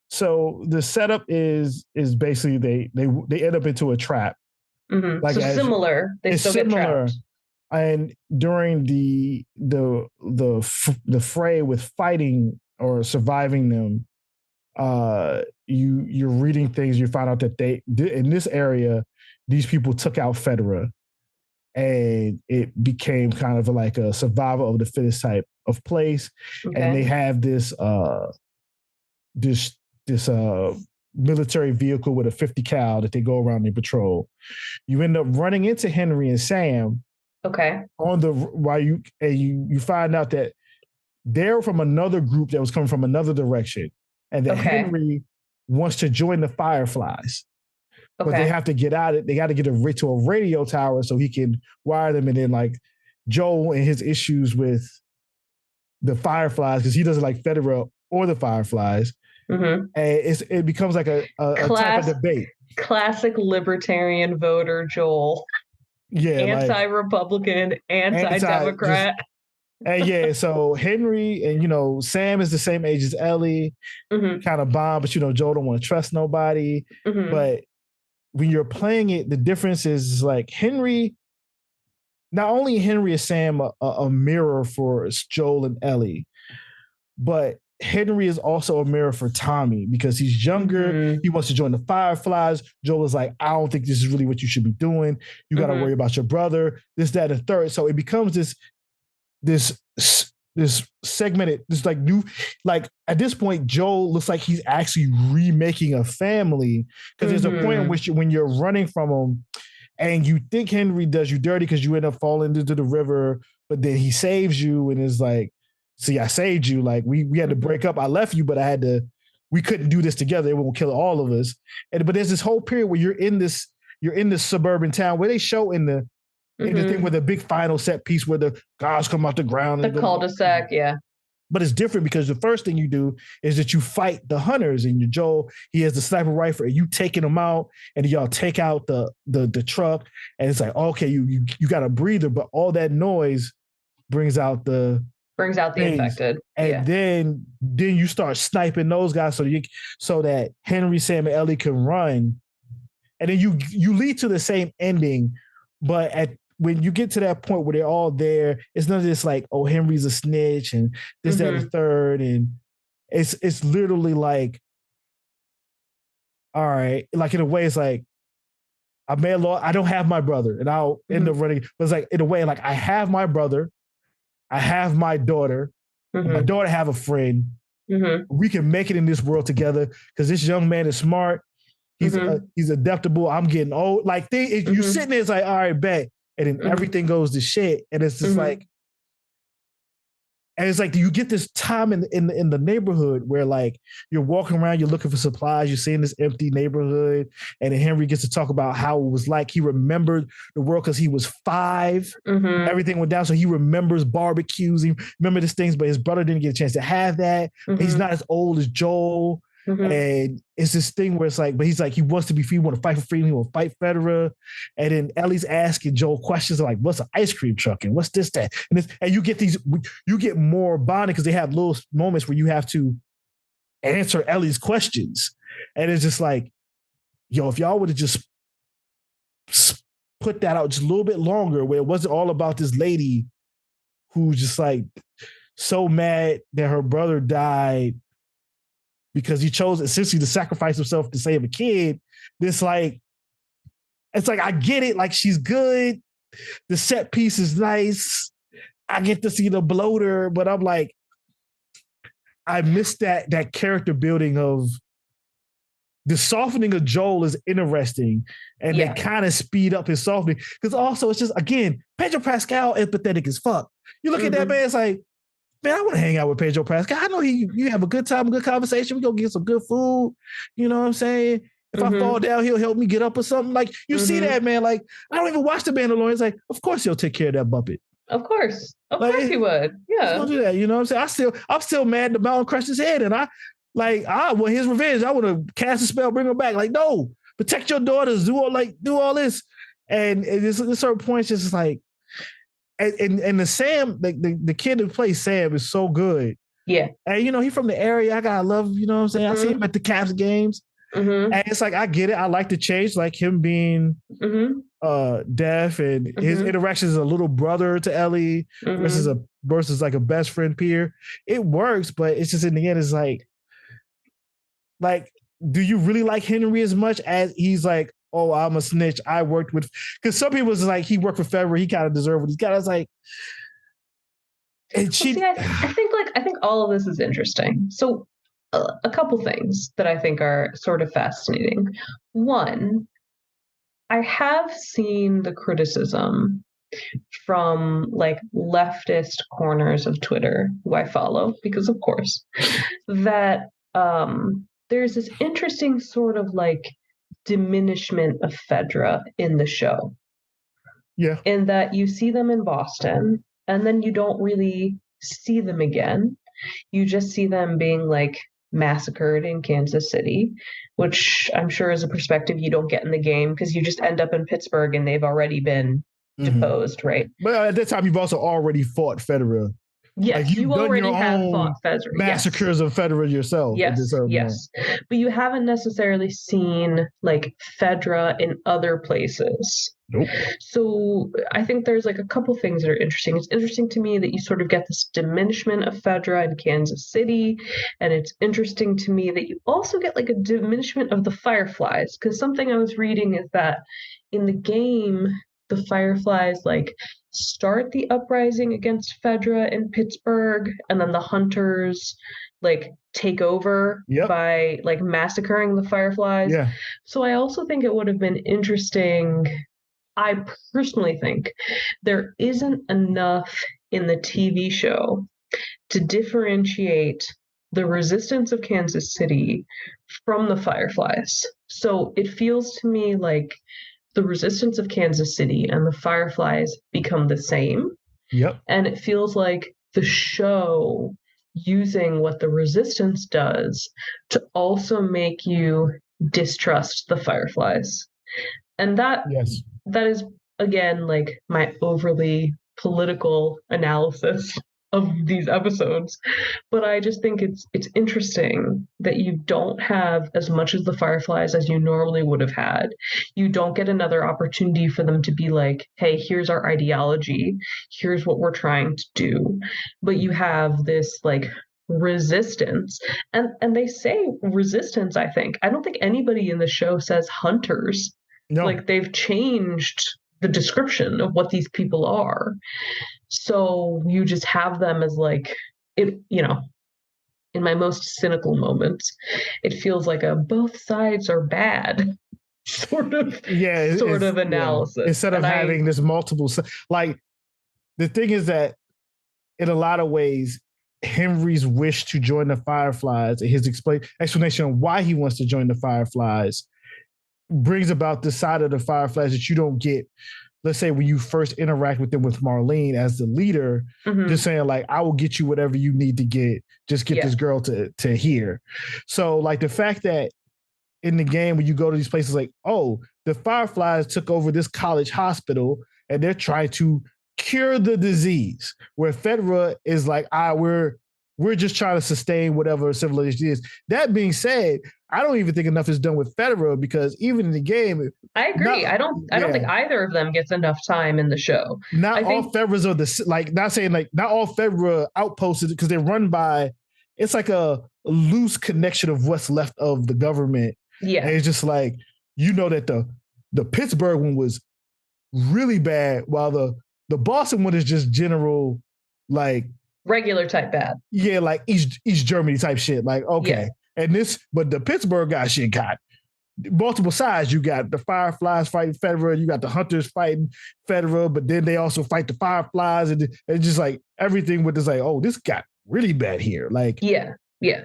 So the setup is basically they end up into a trap. Mm-hmm. Like so similar. They still get trapped. and during the fray with fighting or surviving them, you're reading things. You find out that they in this area, these people took out Fedra, and it became kind of like a survival of the fittest type of place. Okay. And they have this military vehicle with a 50 cal that they go around and patrol. You end up running into Henry and Sam. Okay. While you find out that they're from another group that was coming from another direction, and that Henry wants to join the Fireflies. Okay. But they have to get out of it. They got to get to a radio tower so he can wire them. And then like Joel and his issues with the Fireflies, because he doesn't like Fedra or the Fireflies. Mm-hmm. And it becomes like a type of debate. Classic libertarian voter Joel. Yeah. Anti-Republican, anti-Democrat. And so Henry and, Sam is the same age as Ellie, kind of bond, but, Joel don't want to trust nobody. Mm-hmm. But when you're playing it, the difference is like Henry, not only Henry is Sam a mirror for Joel and Ellie, but Henry is also a mirror for Tommy because he's younger. Mm-hmm. He wants to join the Fireflies. Joel is like, I don't think this is really what you should be doing. You got to worry about your brother, this, that, and third. So it becomes this segmented, this like new, like at this point, Joel looks like he's actually remaking a family because there's a point in which when you're running from him and you think Henry does you dirty because you end up falling into the river, but then he saves you and is like, see, I saved you. Like we had to break up. I left you, but we couldn't do this together. It won't kill all of us. But there's this whole period where you're in this suburban town where they show in the thing with a big final set piece where the guys come out the ground. The cul-de-sac, yeah. But it's different because the first thing you do is that you fight the hunters, and Joel, he has the sniper rifle, and you taking them out, and y'all take out the truck, and it's like, okay, you got a breather, but all that noise brings out the infected. And then you start sniping those guys so that Henry, Sam, and Ellie can run. And then you lead to the same ending, but when you get to that point where they're all there, it's not just like, oh, Henry's a snitch and this, that, and third. And it's literally like, all right, like in a way, it's like, I don't have my brother, and I'll end up running. But it's like, in a way, like I have my brother, I have my daughter, my daughter have a friend. Mm-hmm. We can make it in this world together because this young man is smart. He's adaptable. I'm getting old. Like you sitting there, it's like, all right, bet. And then everything goes to shit. And it's just like, and it's like you get this time in the neighborhood where like you're walking around, you're looking for supplies, you're seeing this empty neighborhood, and then Henry gets to talk about how it was like. He remembered the world because he was 5. Mm-hmm. Everything went down, so he remembers barbecues. He remembers these things, but his brother didn't get a chance to have that. Mm-hmm. He's not as old as Joel. Mm-hmm. And it's this thing where it's like, but he's like, he wants to be free, he want to fight for freedom, he want to fight Fedra. And then Ellie's asking Joel questions like, what's an ice cream truck and what's this, that? And you get more bonding because they have little moments where you have to answer Ellie's questions. And it's just like, yo, if y'all would have just put that out just a little bit longer, where it wasn't all about this lady who's just like so mad that her brother died because he chose essentially to sacrifice himself to save a kid. It's like, I get it. Like, she's good. The set piece is nice. I get to see the bloater, but I'm like, I miss that character building of the softening of Joel is interesting, and they kind of speed up his softening. Because also it's just, again, Pedro Pascal empathetic as fuck. You look at that man, it's like, man, I want to hang out with Pedro Pascal. I know you have a good time, a good conversation. We go get some good food. You know what I'm saying? If I fall down, he'll help me get up or something. Like, you see that, man. Like, I don't even watch The Mandalorian. It's like, of course he'll take care of that Muppet. Of course. Of course he would. Yeah. Don't do that. You know what I'm saying? I'm still mad the mountain crushed his head. And I want his revenge. I want to cast a spell, bring him back. Like, no, protect your daughters. Do all this. And at certain points, it's like, and the Sam, the kid who plays Sam is so good. Yeah. And, he's from the area. I gotta love, you know what I'm saying? I see him at the Caps games. And it's like, I get it. I like the change, like him being deaf and his interactions as a little brother to Ellie versus like a best friend peer. It works, but it's just in the end, it's like, do you really like Henry as much as he's like, oh, I'm a snitch. I worked with, because some people was like, he worked for Federer. He kind of deserved what he's got. I was like, and she. Well, see, I think all of this is interesting. So a couple things that I think are sort of fascinating. One, I have seen the criticism from like leftist corners of Twitter, who I follow, because of course, that there's this interesting sort of like diminishment of Fedra in the show. Yeah. In that you see them in Boston and then you don't really see them again. You just see them being like massacred in Kansas City, which I'm sure is a perspective you don't get in the game because you just end up in Pittsburgh and they've already been deposed, right? But at that time, you've also already fought Federer. Yes, like you already have fought Federer. Massacres of Federer yourself. Yes. But you haven't necessarily seen like Fedra in other places. Nope. So I think there's like a couple things that are interesting. It's interesting to me that you sort of get this diminishment of Fedra in Kansas City. And it's interesting to me that you also get like a diminishment of the Fireflies. Because something I was reading is that in the game, the Fireflies like start the uprising against Fedra in Pittsburgh, and then the Hunters like take over by like massacring the Fireflies. Yeah. So I also think it would have been interesting. I personally think there isn't enough in the TV show to differentiate the resistance of Kansas City from the Fireflies. So it feels to me like the resistance of Kansas City and the Fireflies become the same. Yep. And it feels like the show using what the resistance does to also make you distrust the Fireflies. And that is, again, like my overly political analysis of these episodes. But I just think it's interesting that you don't have as much as the Fireflies as you normally would have had. You don't get another opportunity for them to be like, hey, here's our ideology. Here's what we're trying to do. But you have this like resistance. And they say resistance, I think. I don't think anybody in the show says hunters. No. Like they've changed the description of what these people are. So you just have them as like, it, you know, in my most cynical moments, it feels like a both sides are bad sort of analysis. Yeah. Instead of having this multiple, like the thing is that in a lot of ways, Henry's wish to join the Fireflies and his explanation of why he wants to join the Fireflies brings about the side of the Fireflies that you don't get, let's say, when you first interact with them with Marlene as the leader, just saying like, I will get you whatever you need to get, just get this girl to here. So like the fact that in the game, when you go to these places like, oh, the Fireflies took over this college hospital and they're trying to cure the disease, where Fedra is like, we're just trying to sustain whatever civilization is. That being said, I don't even think enough is done with Fedra, because even in the game, I agree. I don't think either of them gets enough time in the show. Not all Fedras are not all Fedra outposts, because they're run by, it's like a loose connection of what's left of the government. Yeah. And it's just like, you know that the Pittsburgh one was really bad, while the Boston one is just general, like regular type bad. Yeah, like East Germany type shit. Like, okay. Yeah. But the Pittsburgh guy shit got multiple sides. You got the Fireflies fighting Fedra, you got the Hunters fighting Fedra, but then they also fight the Fireflies, and it's just like everything with this, like, oh, this got really bad here. Like, yeah.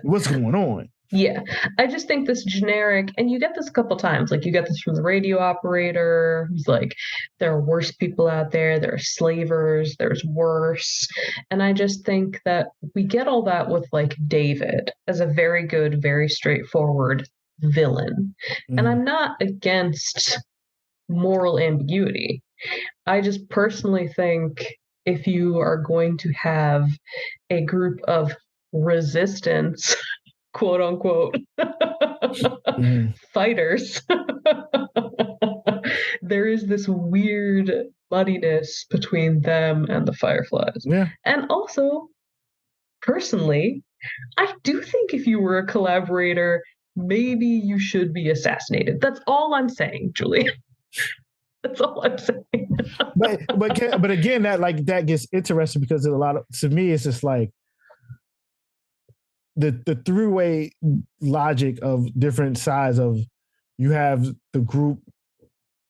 What's going on? Yeah, I just think this generic, and you get this a couple times, like you get this from the radio operator who's like, there are worse people out there, there are slavers, there's worse. And I just think that we get all that with like David as a very good, very straightforward villain. And I'm not against moral ambiguity. I just personally think if you are going to have a group of resistance quote unquote fighters, there is this weird muddiness between them and the Fireflies. Yeah. And also, personally, I do think if you were a collaborator, maybe you should be assassinated. That's all I'm saying, Julie. That's all I'm saying. but again, that gets interesting because to me, it's just like the three-way logic of different sides of you have the group,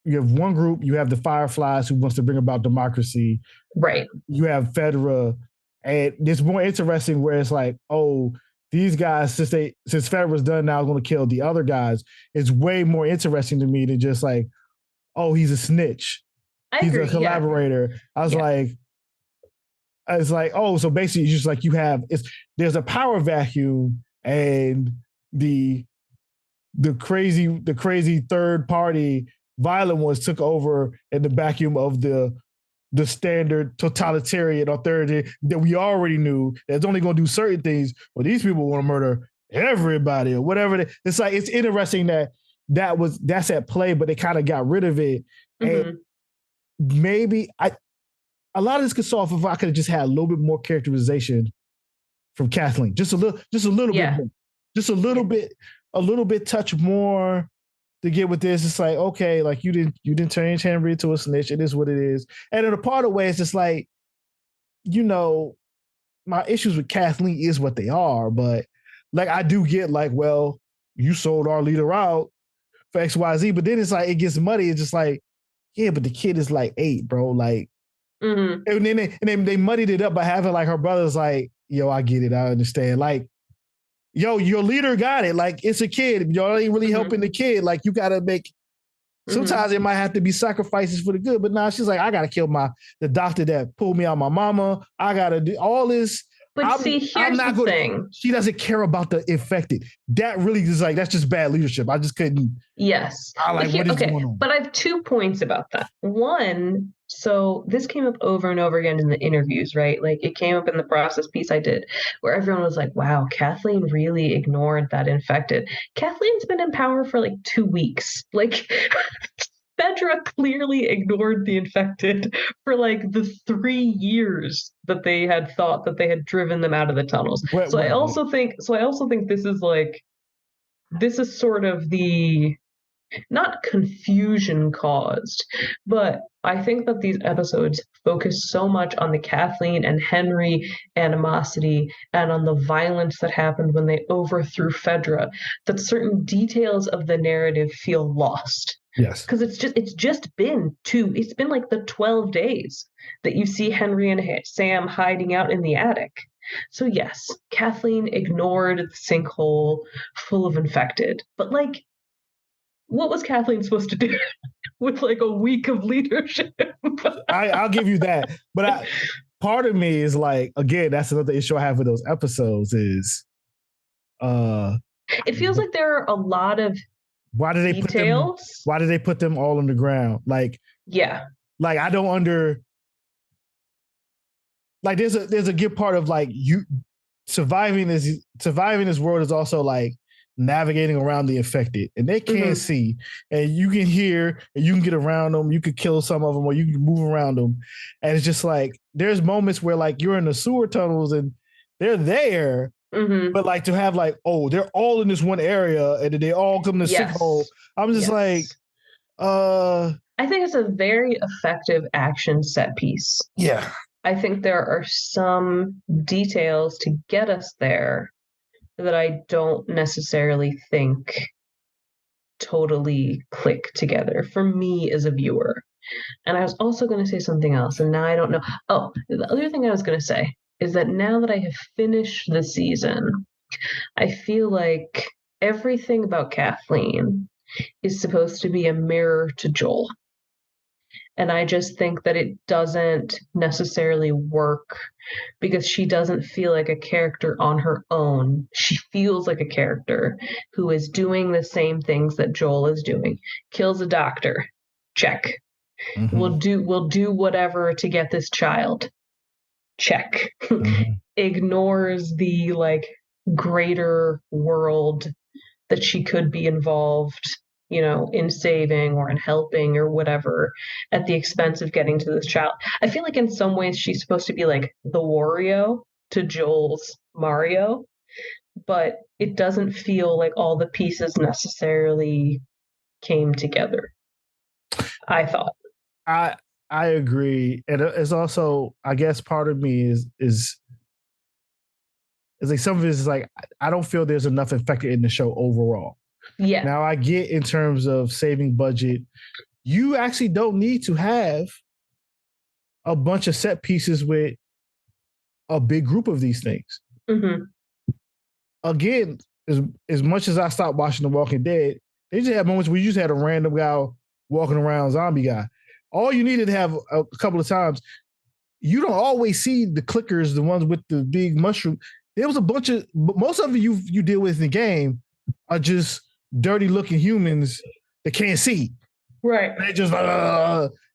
you have one group, you have the Fireflies who wants to bring about democracy. Right. You have Fedra, and it's more interesting where it's like, oh, these guys, since Fedra's done now, going to kill the other guys. It's way more interesting to me than just like, oh, he's a snitch. He's a collaborator. Yeah. I was like, oh, so basically it's just like there's a power vacuum and the crazy third party violent ones took over in the vacuum of the standard totalitarian authority that we already knew that's only going to do certain things. Well, these people want to murder everybody or whatever. It's like, it's interesting that's at play, but they kind of got rid of it. Mm-hmm. And maybe a lot of this could solve if I could have just had a little bit more characterization from Kathleen, just a little bit more, just a little bit touch more to get with this. It's like, okay, like you didn't change Henry into a snitch. It is what it is. And in a part of the way, it's just like, my issues with Kathleen is what they are, but like I do get like, well, you sold our leader out for XYZ, but then it's like it gets muddy. It's just like, yeah, but the kid is like 8, bro. Like, and then they muddied it up by having like her brother's like, yo, I get it, I understand. Like, yo, your leader got it. Like, it's a kid. Y'all ain't really helping the kid. Like, you got to make. Sometimes it might have to be sacrifices for the good. But now she's like, I got to kill the doctor that pulled me out my mama. I got to do all this. But here's the thing. She doesn't care about the infected. That really is like, that's just bad leadership. I just couldn't. Yes. What is going on? But I have 2 points about that. One, so this came up over and over again in the interviews, right? Like it came up in the process piece I did where everyone was like, wow, Kathleen really ignored that infected. Kathleen's been in power for like 2 weeks. Like Fedra clearly ignored the infected for like the 3 years that they had thought that they had driven them out of the tunnels. I also think this is sort of the not confusion caused, but I think that these episodes focus so much on the Kathleen and Henry animosity and on the violence that happened when they overthrew Fedra that certain details of the narrative feel lost. Yes. Because it's just been like the 12 days that you see Henry and Sam hiding out in the attic. So yes, Kathleen ignored the sinkhole full of infected, but like, what was Kathleen supposed to do with like a week of leadership? I'll give you that. But part of me is like, again, that's another issue I have with those episodes is it feels like there are a lot of why did they put them all on the ground? Like, yeah. Like I don't like there's a good part of like you surviving this world is also like navigating around the infected, and they can't see, and you can hear, and you can get around them, you could kill some of them, or you can move around them, and it's just like there's moments where like you're in the sewer tunnels and they're there, but like to have like, oh, they're all in this one area and they all come to sinkhole. I'm just like, I think it's a very effective action set piece. Yeah, I think there are some details to get us there that I don't necessarily think totally click together for me as a viewer. And I was also going to say something else, and now I don't know. Oh, the other thing I was going to say is that now that I have finished the season, I feel like everything about Kathleen is supposed to be a mirror to Joel. And I just think that it doesn't necessarily work because she doesn't feel like a character on her own. She feels like a character who is doing the same things that Joel is doing. Kills a doctor. Check. We'll do whatever to get this child. Check. Ignores the like greater world that she could be involved, in saving or in helping or whatever at the expense of getting to this child. I feel like in some ways she's supposed to be like the Wario to Joel's Mario, but it doesn't feel like all the pieces necessarily came together, I thought. I agree. And it's also, I guess part of me is like some of it is like, I don't feel there's enough infected in the show overall. Yeah. Now I get in terms of saving budget, you actually don't need to have a bunch of set pieces with a big group of these things. Mm-hmm. Again, as much as I stopped watching The Walking Dead, they just had moments where you just had a random guy walking around, zombie guy. All you needed to have a couple of times, you don't always see the clickers, the ones with the big mushroom. There was a bunch of, most of you deal with in the game are just dirty looking humans that can't see. Right. They just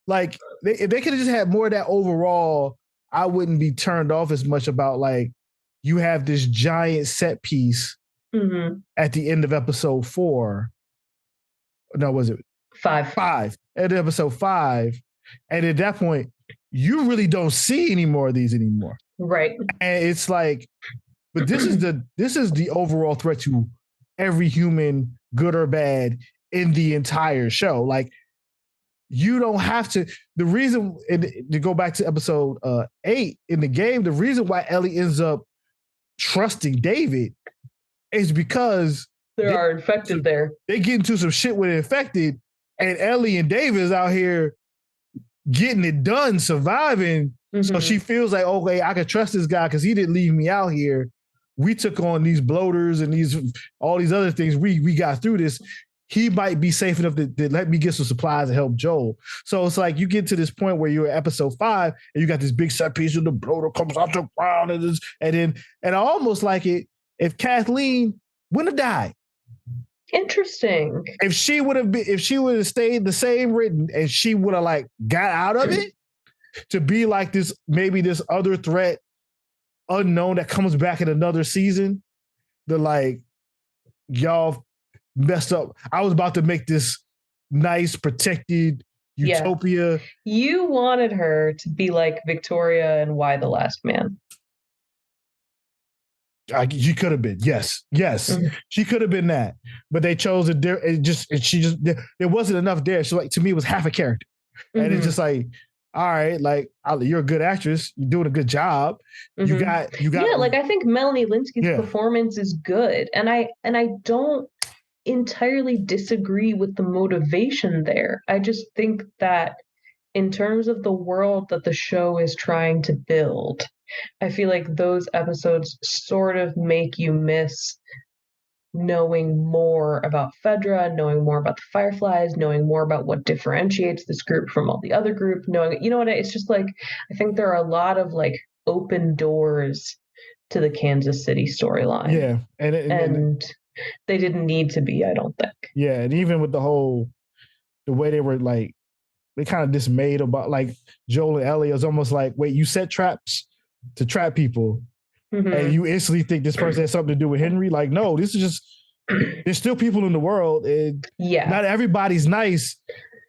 like, if they could have just had more of that overall, I wouldn't be turned off as much about like, you have this giant set piece at the end of episode 4. No, was it 5? 5 at episode 5, and at that point, you really don't see any more of these anymore. Right. And it's like, but this is the overall threat to every human, good or bad, in the entire show. Like, you don't have to. The reason, to go back to episode 8 in the game, the reason why Ellie ends up trusting David is because they are infected there. They get into some shit with infected, and Ellie and David is out here getting it done, surviving. So she feels like, okay, I can trust this guy because he didn't leave me out here. We took on these bloaters and all these other things. We got through this. He might be safe enough to let me get some supplies and help Joel. So it's like you get to this point where you're at episode 5 and you got this big set piece of the bloater comes out the ground and I almost like it if Kathleen wouldn't have died. Interesting. If she would have stayed the same written and she would have like got out of it to be like this, maybe this other threat unknown that comes back in another season, they're like, y'all messed up. I was about to make this nice, protected utopia. You wanted her to be like Victoria and Y: The Last Man. She could have been, yes. She could have been that, but they chose it. There wasn't enough there. So, like, to me, it was half a character, and it's just like, all right, like, you're a good actress, you're doing a good job. You got. Yeah, like I think Melanie Lynskey's performance is good, and I don't entirely disagree with the motivation there. I just think that in terms of the world that the show is trying to build, I feel like those episodes sort of make you miss knowing more about Fedra, knowing more about the Fireflies, knowing more about what differentiates this group from all the other group, it's just like, I think there are a lot of like open doors to the Kansas City storyline. Yeah. And they didn't need to be, I don't think. Yeah. And even with the way they were like, they kind of dismayed about like Joel and Ellie. It was almost like, wait, you set traps to trap people and you instantly think this person has something to do with Henry? Like, no, this is just, there's still people in the world and not everybody's nice.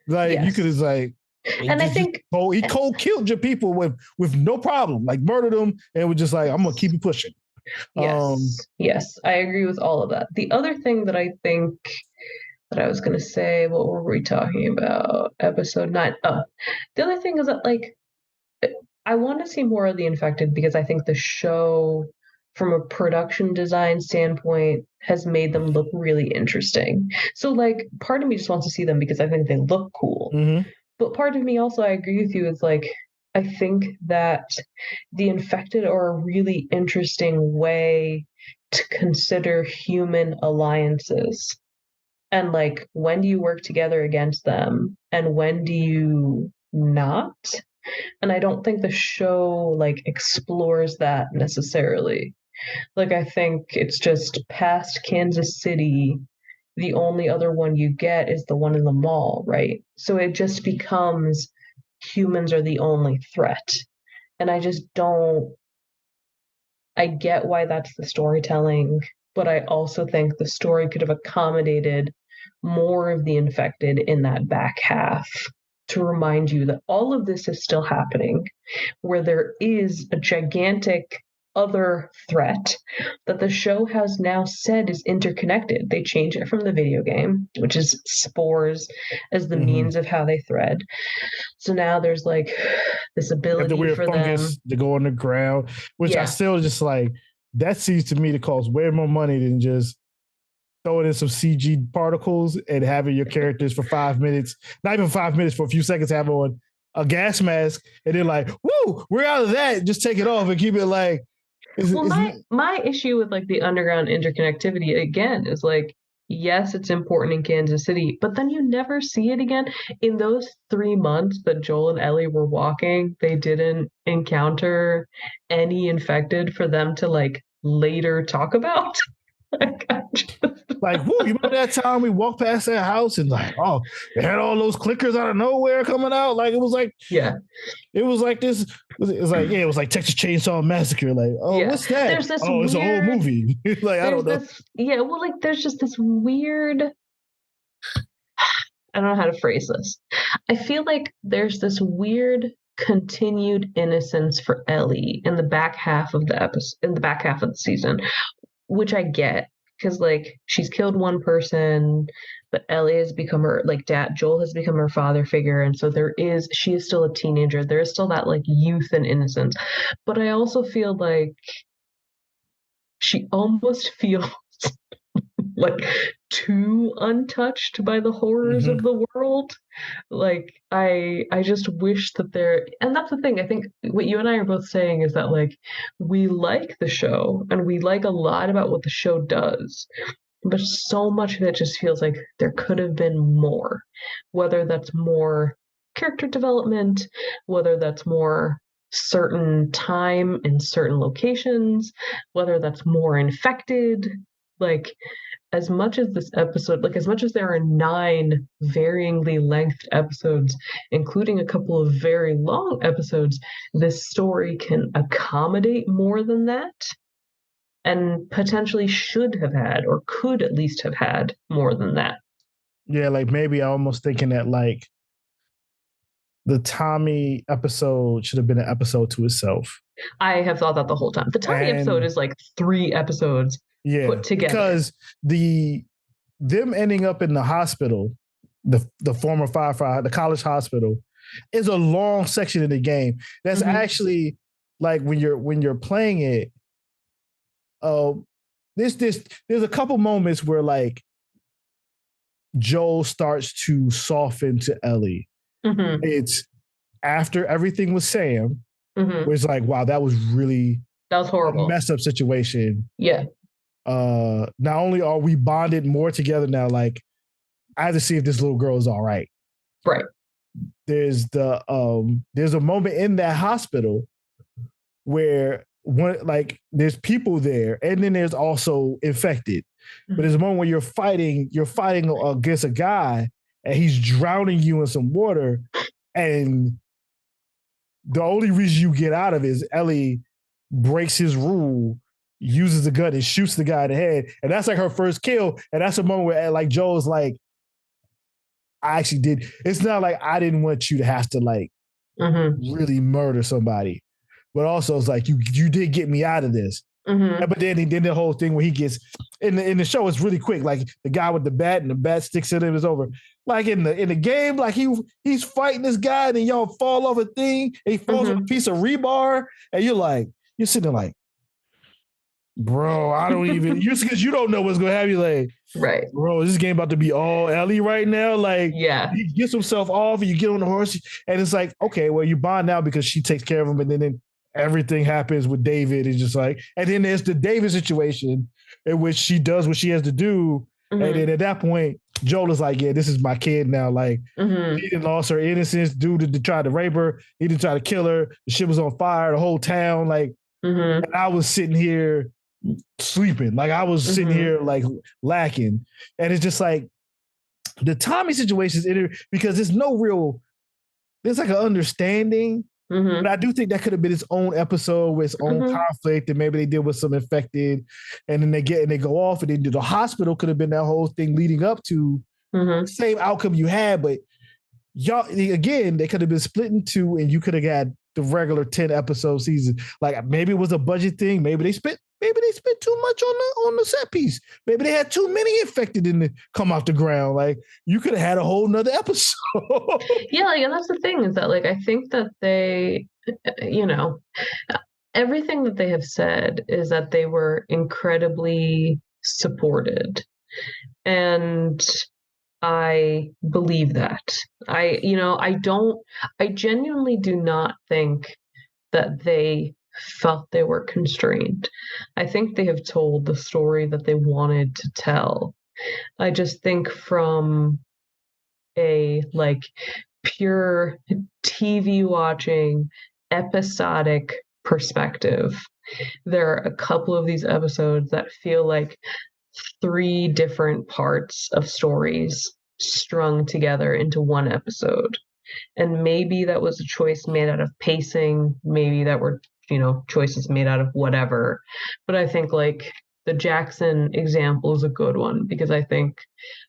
Like, you could just like, and I think he cold killed your people with no problem, like murdered them and was just like, I'm going to keep you pushing. Yes, I agree with all of that. The other thing that I think that I was going to say, what were we talking about? Episode 9. Oh, the other thing is that, like, I want to see more of the infected because I think the show, from a production design standpoint, has made them look really interesting. So, like, part of me just wants to see them because I think they look cool. But part of me also, I agree with you, is like, I think that the infected are a really interesting way to consider human alliances. And like, when do you work together against them? And when do you not? And I don't think the show like explores that necessarily. Like, I think it's just past Kansas City. The only other one you get is the one in the mall, right? So it just becomes humans are the only threat. And I just don't I get why that's the storytelling, but I also think the story could have accommodated more of the infected in that back half to remind you that all of this is still happening, where there is a gigantic other threat that the show has now said is interconnected. They change it from the video game, which is spores as the means of how they thread. So now there's like this ability the weird for fungus them to go on the ground, which I still just like, that seems to me to cost way more money than just throwing in some CG particles and having your characters for 5 minutes, not even 5 minutes, for a few seconds, have on a gas mask, and then like, woo, we're out of that. Just take it off and keep it like. My issue with like the underground interconnectivity again is like, yes, it's important in Kansas City, but then you never see it again. In those 3 months that Joel and Ellie were walking, they didn't encounter any infected for them to like later talk about. Like, whoa, you remember that time we walked past that house and like, oh, they had all those clickers out of nowhere coming out? Like, it was like, it was like this. It was like, it was like Texas Chainsaw Massacre. Like, oh, what's that? There's this it's a whole movie. Like, I don't know. Well, like, there's just this weird. I don't know how to phrase this. I feel like there's this weird continued innocence for Ellie in the back half of the episode, in the back half of the season, which I get. Because like she's killed one person, but Ellie has become her like dad. Joel has become her father figure, and so she is still a teenager. There is still that like youth and innocence, but I also feel like she almost feels like too untouched by the horrors of the world. Like I just wish that and that's the thing, I think what you and I are both saying is that like we like the show and we like a lot about what the show does, but so much of it just feels like there could have been more, whether that's more character development, whether that's more certain time in certain locations, whether that's more infected. Like, as much as this episode, like as much as there are 9 varyingly lengthed episodes, including a couple of very long episodes, this story can accommodate more than that and potentially should have had, or could at least have had, more than that. Yeah, like maybe I'm almost thinking that like the Tommy episode should have been an episode to itself. I have thought that the whole time. The Tommy episode is like 3 episodes put together. Because them ending up in the hospital, the former firefighter, the college hospital, is a long section of the game. That's actually like when you're playing it. There's a couple moments where like Joel starts to soften to Ellie. It's after everything with Sam, where it's like, wow, that was horrible, a messed up situation. Yeah. Not only are we bonded more together now, like I have to see if this little girl is all right. Right. There's a moment in that hospital where there's people there, and then there's also infected. But there's a moment where you're fighting against a guy, and he's drowning you in some water, and the only reason you get out of it is Ellie breaks his rule, uses the gun and shoots the guy in the head. And that's like her first kill. And that's a moment where like Joel's like, I actually did. It's not like I didn't want you to have to like really murder somebody. But also it's like, you did get me out of this. But then the whole thing where he gets in the show is really quick. Like the guy with the bat and the bat sticks in him is over. Like in the game, like he's fighting this guy and then y'all fall off a thing and he falls on a piece of rebar and you're sitting there like, bro, I don't even, because you don't know what's going to happen. You're like, right, bro, is this game about to be all Ellie right now? Like, he gets himself off and you get on the horse and it's like, okay, well, you bond now because she takes care of him, and then everything happens with David. It's just like, and then there's the David situation in which she does what she has to do. And then at that point, Joel is like, yeah, this is my kid now. Like, she didn't lost her innocence. Dude tried to rape her. He didn't try to kill her. The shit was on fire, the whole town. Like, and I was sitting here sleeping. Like, I was sitting here, like, lacking. And it's just like, the Tommy situation is because there's like an understanding, But I do think that could have been its own episode with its own conflict, and maybe they deal with some infected, and then they go off, and then the hospital could have been that whole thing leading up to the same outcome you had. But y'all, again, they could have been split in two, and you could have had the regular 10 episode season. Like maybe it was a budget thing. Maybe they spent too much on the set piece. Maybe they had too many infected in the come out the ground. Like you could have had a whole nother episode. Yeah, like, and that's the thing is that like I think that they, you know, everything that they have said is that they were incredibly supported, and I believe that. I genuinely do not think that they felt they were constrained. I think they have told the story that they wanted to tell. I just think from a like pure TV watching episodic perspective, there are a couple of these episodes that feel like 3 different parts of stories strung together into one episode. And maybe that was a choice made out of pacing, maybe that were, choices made out of whatever. But I think like the Jackson example is a good one because I think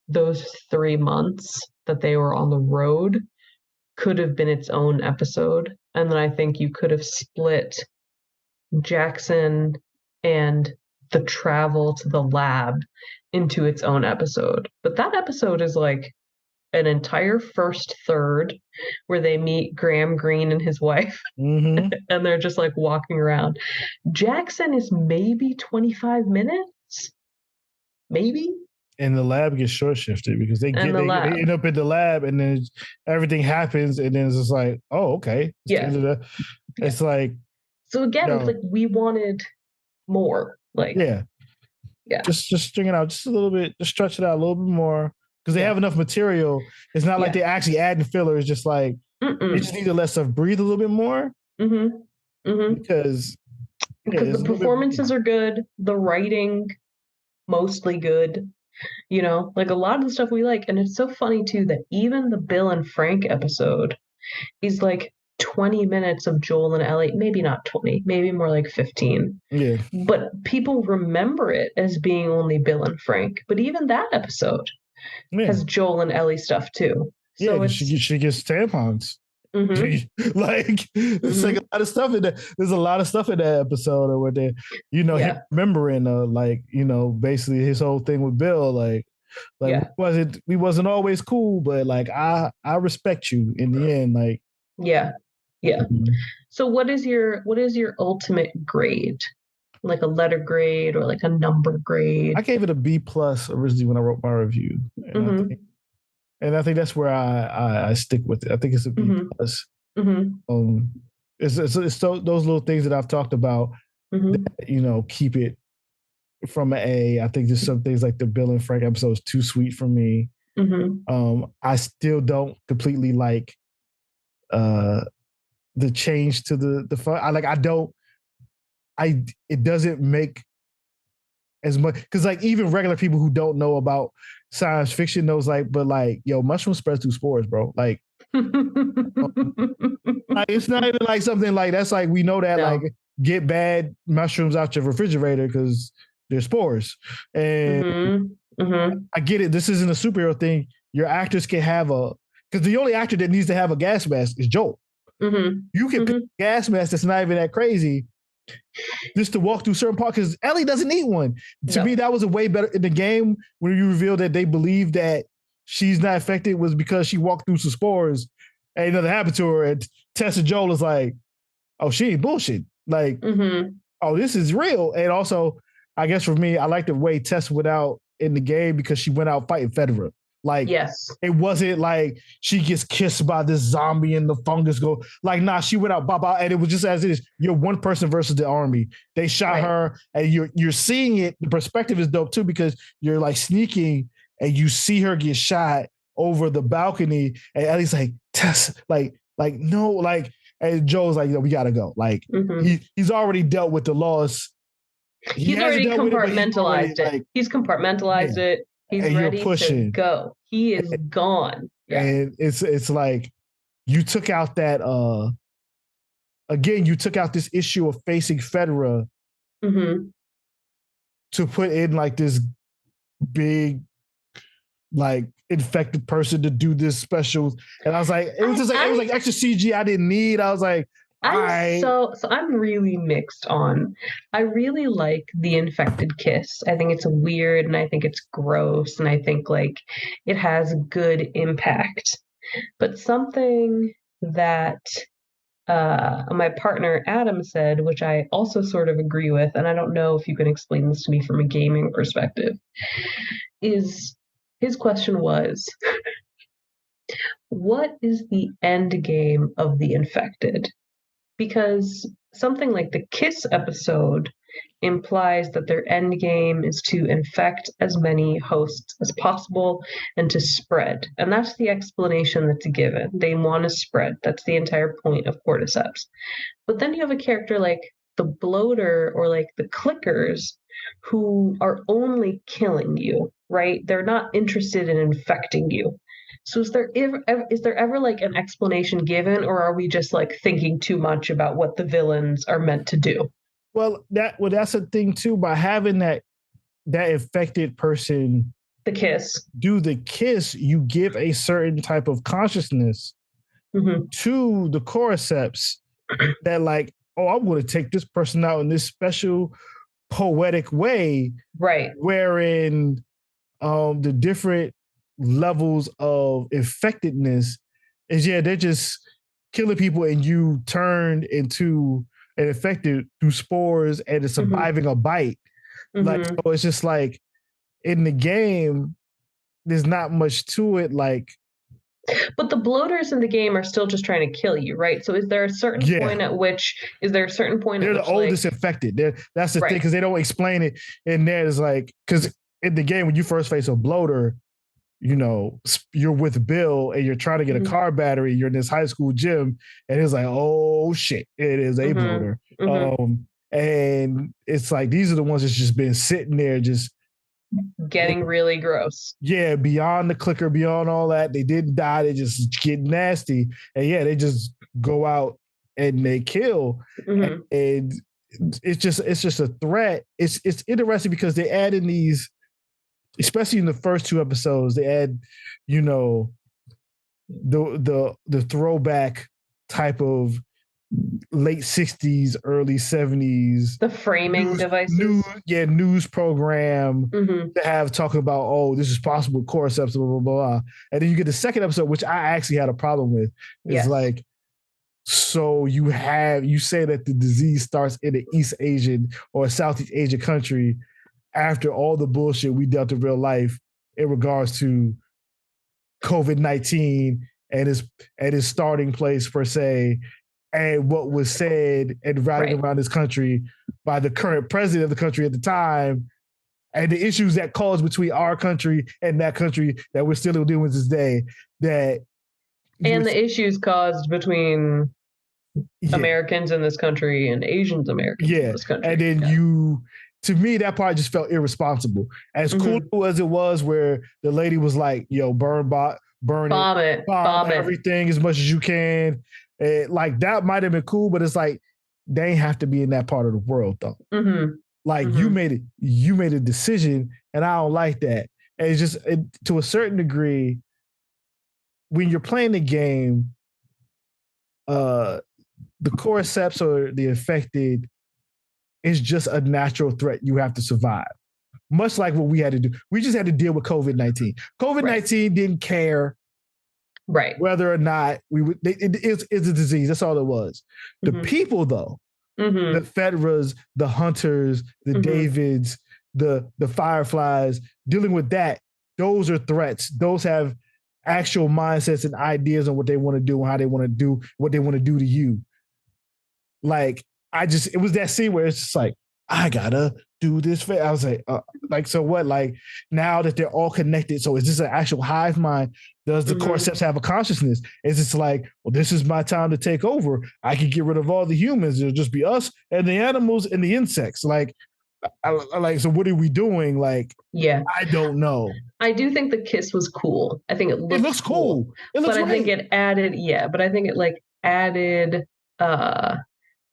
those 3 months that they were on the road could have been its own episode. And then I think you could have split Jackson and the travel to the lab into its own episode. But that episode is like an entire first third where they meet Graham Greene and his wife and they're just like walking around. Jackson is maybe 25 minutes, maybe. And the lab gets short shifted because they end up in the lab and then everything happens and then it's just like, oh, okay. It's like, so again, it's like we wanted more. Like, yeah. Just string it out just a little bit, just stretch it out a little bit more because they have enough material. It's not like they're actually adding filler. It's just like they just need to let stuff breathe a little bit more. Because the performances are good, the writing mostly good. Like a lot of the stuff we like, and it's so funny too that even the Bill and Frank episode is like 20 minutes of Joel and Ellie, maybe not 20, maybe more like 15. Yeah. But people remember it as being only Bill and Frank. But even that episode has Joel and Ellie stuff too. So she gets tampons. Like it's like a lot of stuff in there. There's a lot of stuff in that episode where they, him remembering basically his whole thing with Bill, like we wasn't always cool, but like I respect you in the end, like So what is your ultimate grade? Like a letter grade or like a number grade? I gave it a B+ originally when I wrote my review. And I think that's where I stick with it. I think it's a B+. It's those little things that I've talked about that, keep it from an A. I think there's some things like the Bill and Frank episode is too sweet for me. I still don't completely like the change to the fun. It doesn't make as much because like even regular people who don't know about science fiction knows like, but like, yo, mushroom spreads through spores, bro. Like, it's not even like something like that's like we know that like get bad mushrooms out your refrigerator because they're spores. And I get it. This isn't a superhero thing. Your actors can have because the only actor that needs to have a gas mask is Joel. You can pick a gas mask that's not even that crazy just to walk through certain parts because Ellie doesn't need one. To me, that was a way better in the game when you revealed that they believe that she's not affected was because she walked through some spores and nothing happened to her. And Tessa Joel is like, oh, she ain't bullshit. Like, oh, this is real. And also, I guess for me, I like the way Tess went out in the game because she went out fighting Fedra. Like, it wasn't like she gets kissed by this zombie and the fungus go like, nah, she went out, bop, and it was just as it is. You're one person versus the army. They shot her and you're seeing it. The perspective is dope too, because you're like sneaking and you see her get shot over the balcony. And Ellie's like, Tess, like, no, like, and Joe's like, no, we gotta go. Like he's already dealt with the loss. He's already compartmentalized it. He's compartmentalized it. He's ready to go. He is gone. And it's like you took out that again, you took out this issue of facing Fedra to put in like this big, like infected person to do this special. And I was like, it was like extra CG I didn't need. I was like, so I'm really mixed on. I really like the infected kiss. I think it's weird and I think it's gross and I think like it has good impact. But something that my partner Adam said, which I also sort of agree with, and I don't know if you can explain this to me from a gaming perspective, is his question was, what is the end game of the infected? Because something like the Kiss episode implies that their end game is to infect as many hosts as possible and to spread. And that's the explanation that's given. They want to spread. That's the entire point of cordyceps. But then you have a character like the bloater or like the clickers who are only killing you, right? They're not interested in infecting you. So is there ever like an explanation given, or are we just like thinking too much about what the villains are meant to do? Well, that's the thing too. By having that infected person, the kiss, do the kiss, you give a certain type of consciousness to the cordyceps that like, oh, I'm going to take this person out in this special poetic way, right? Wherein the different levels of infectedness is they're just killing people and you turned into an infected through spores and it's surviving a bite. Like, so it's just like in the game, there's not much to it. Like, but the bloaters in the game are still just trying to kill you, right? So is there a certain point at which they're the oldest infected? That's the thing, because they don't explain it in there. It's like, because in the game when you first face a bloater, you know, you're with Bill and you're trying to get a car battery. You're in this high school gym and it's like, oh shit, it is a bloater. And it's like, these are the ones that's just been sitting there just getting really gross. Yeah, beyond the clicker, beyond all that. They didn't die. They just get nasty. And they just go out and they kill. And it's just a threat. It's interesting because they add in these, especially in the first two episodes, they add, you know, the throwback type of late 60s, early 70s. The framing devices. News program to have talking about, oh, this is possible with cordyceps, blah, blah, blah. And then you get the second episode, which I actually had a problem with. It's like, so you say that the disease starts in an East Asian or a Southeast Asian country after all the bullshit we dealt in real life in regards to COVID-19 and its starting place per se, and what was said and riding around this country by the current president of the country at the time, and the issues that caused between our country and that country that we're still dealing with this day. And the issues caused between Americans in this country and Asians Americans in this country. And then to me, that part just felt irresponsible. As cool as it was, where the lady was like, yo, bomb everything as much as you can. Like, that might have been cool, but it's like, they ain't have to be in that part of the world though. Like, you made a decision, and I don't like that. And it's just, to a certain degree, when you're playing the game, the cordyceps or the infected is just a natural threat you have to survive. Much like what we had to do. We just had to deal with COVID-19. COVID-19 didn't care whether or not we would. It's a disease. That's all it was. The people, though, the Fedras, the Hunters, the Davids, the Fireflies, dealing with that, those are threats. Those have actual mindsets and ideas on what they want to do and how they want to do what they want to do to you. Like, it was that scene where it's just like, I gotta do this. I was like, so what? Like, now that they're all connected, so is this an actual hive mind? Does the cordyceps have a consciousness? Is it's like, well, this is my time to take over. I can get rid of all the humans. It'll just be us and the animals and the insects. Like, so what are we doing? Like, I don't know. I do think the kiss was cool. I think it looks cool. It looks but I think it added, but I think it like added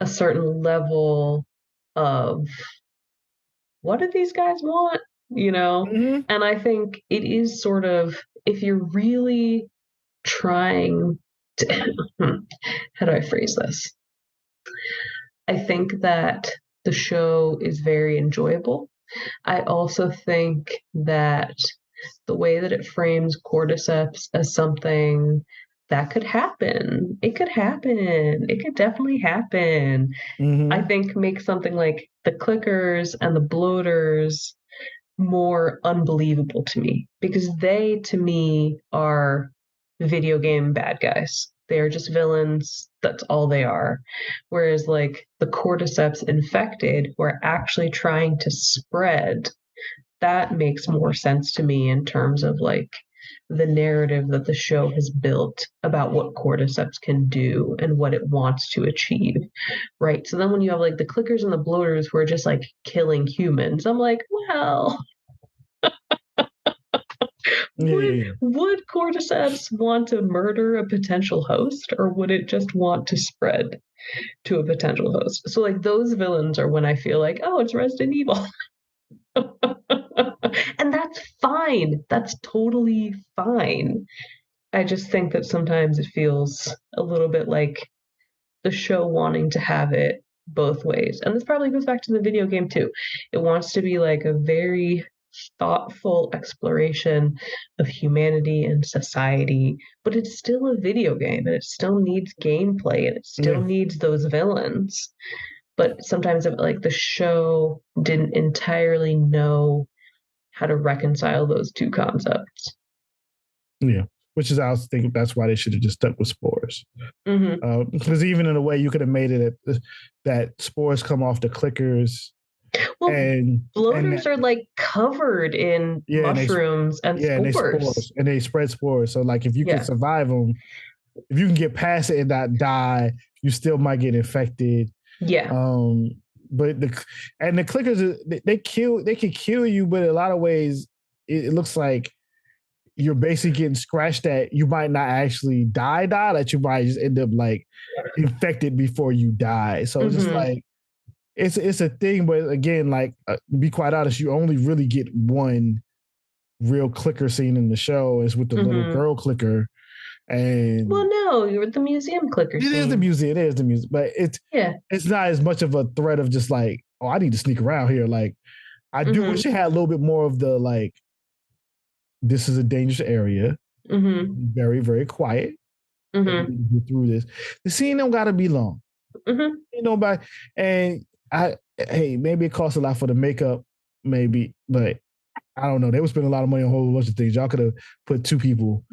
a certain level of what do these guys want, Mm-hmm. And I think it is sort of, if you're really trying to how do I phrase this? I think that the show is very enjoyable. I also think that the way that it frames cordyceps as something that could happen, it could happen, it could definitely happen. Mm-hmm. I think makes something like the clickers and the bloaters more unbelievable to me, because they, to me, are video game bad guys. They are just villains. That's all they are. Whereas, like, the cordyceps infected, who are actually trying to spread, that makes more sense to me in terms of like the narrative that the show has built about what cordyceps can do and what it wants to achieve. Right. So then when you have like the clickers and the bloaters who are just like killing humans, I'm like, well, would cordyceps want to murder a potential host, or would it just want to spread to a potential host? So like those villains are when I feel like, oh, it's Resident Evil. And that's fine. That's totally fine. I just think that sometimes it feels a little bit like the show wanting to have it both ways. And this probably goes back to the video game too. It wants to be like a very thoughtful exploration of humanity and society, but it's still a video game and it still needs gameplay and it still needs those villains. But sometimes like the show didn't entirely know how to reconcile those two concepts. Yeah, which is, I was thinking that's why they should have just stuck with spores. Because even in a way, you could have made it that spores come off the clickers. Well, and bloaters are like covered in mushrooms and spores. And they spread spores. So like if you can survive them, if you can get past it and not die, you still might get infected. Yeah. But the clickers, they can kill you, but in a lot of ways, it looks like you're basically getting scratched at. You might not actually die, that you might just end up like infected before you die. So it's just like, it's a thing, but again, like to be quite honest, you only really get one real clicker scene in the show. Is with the little girl clicker. And well, no, you're at the museum clicker scene. It is the museum, but it's not as much of a threat of just like, oh, I need to sneak around here. Like, I do wish it had a little bit more of the like, this is a dangerous area. Very, very quiet. Get through this. The scene don't gotta be long. Nobody, and maybe it costs a lot for the makeup, maybe, but I don't know. They would spend a lot of money on a whole bunch of things. Y'all could have put two people.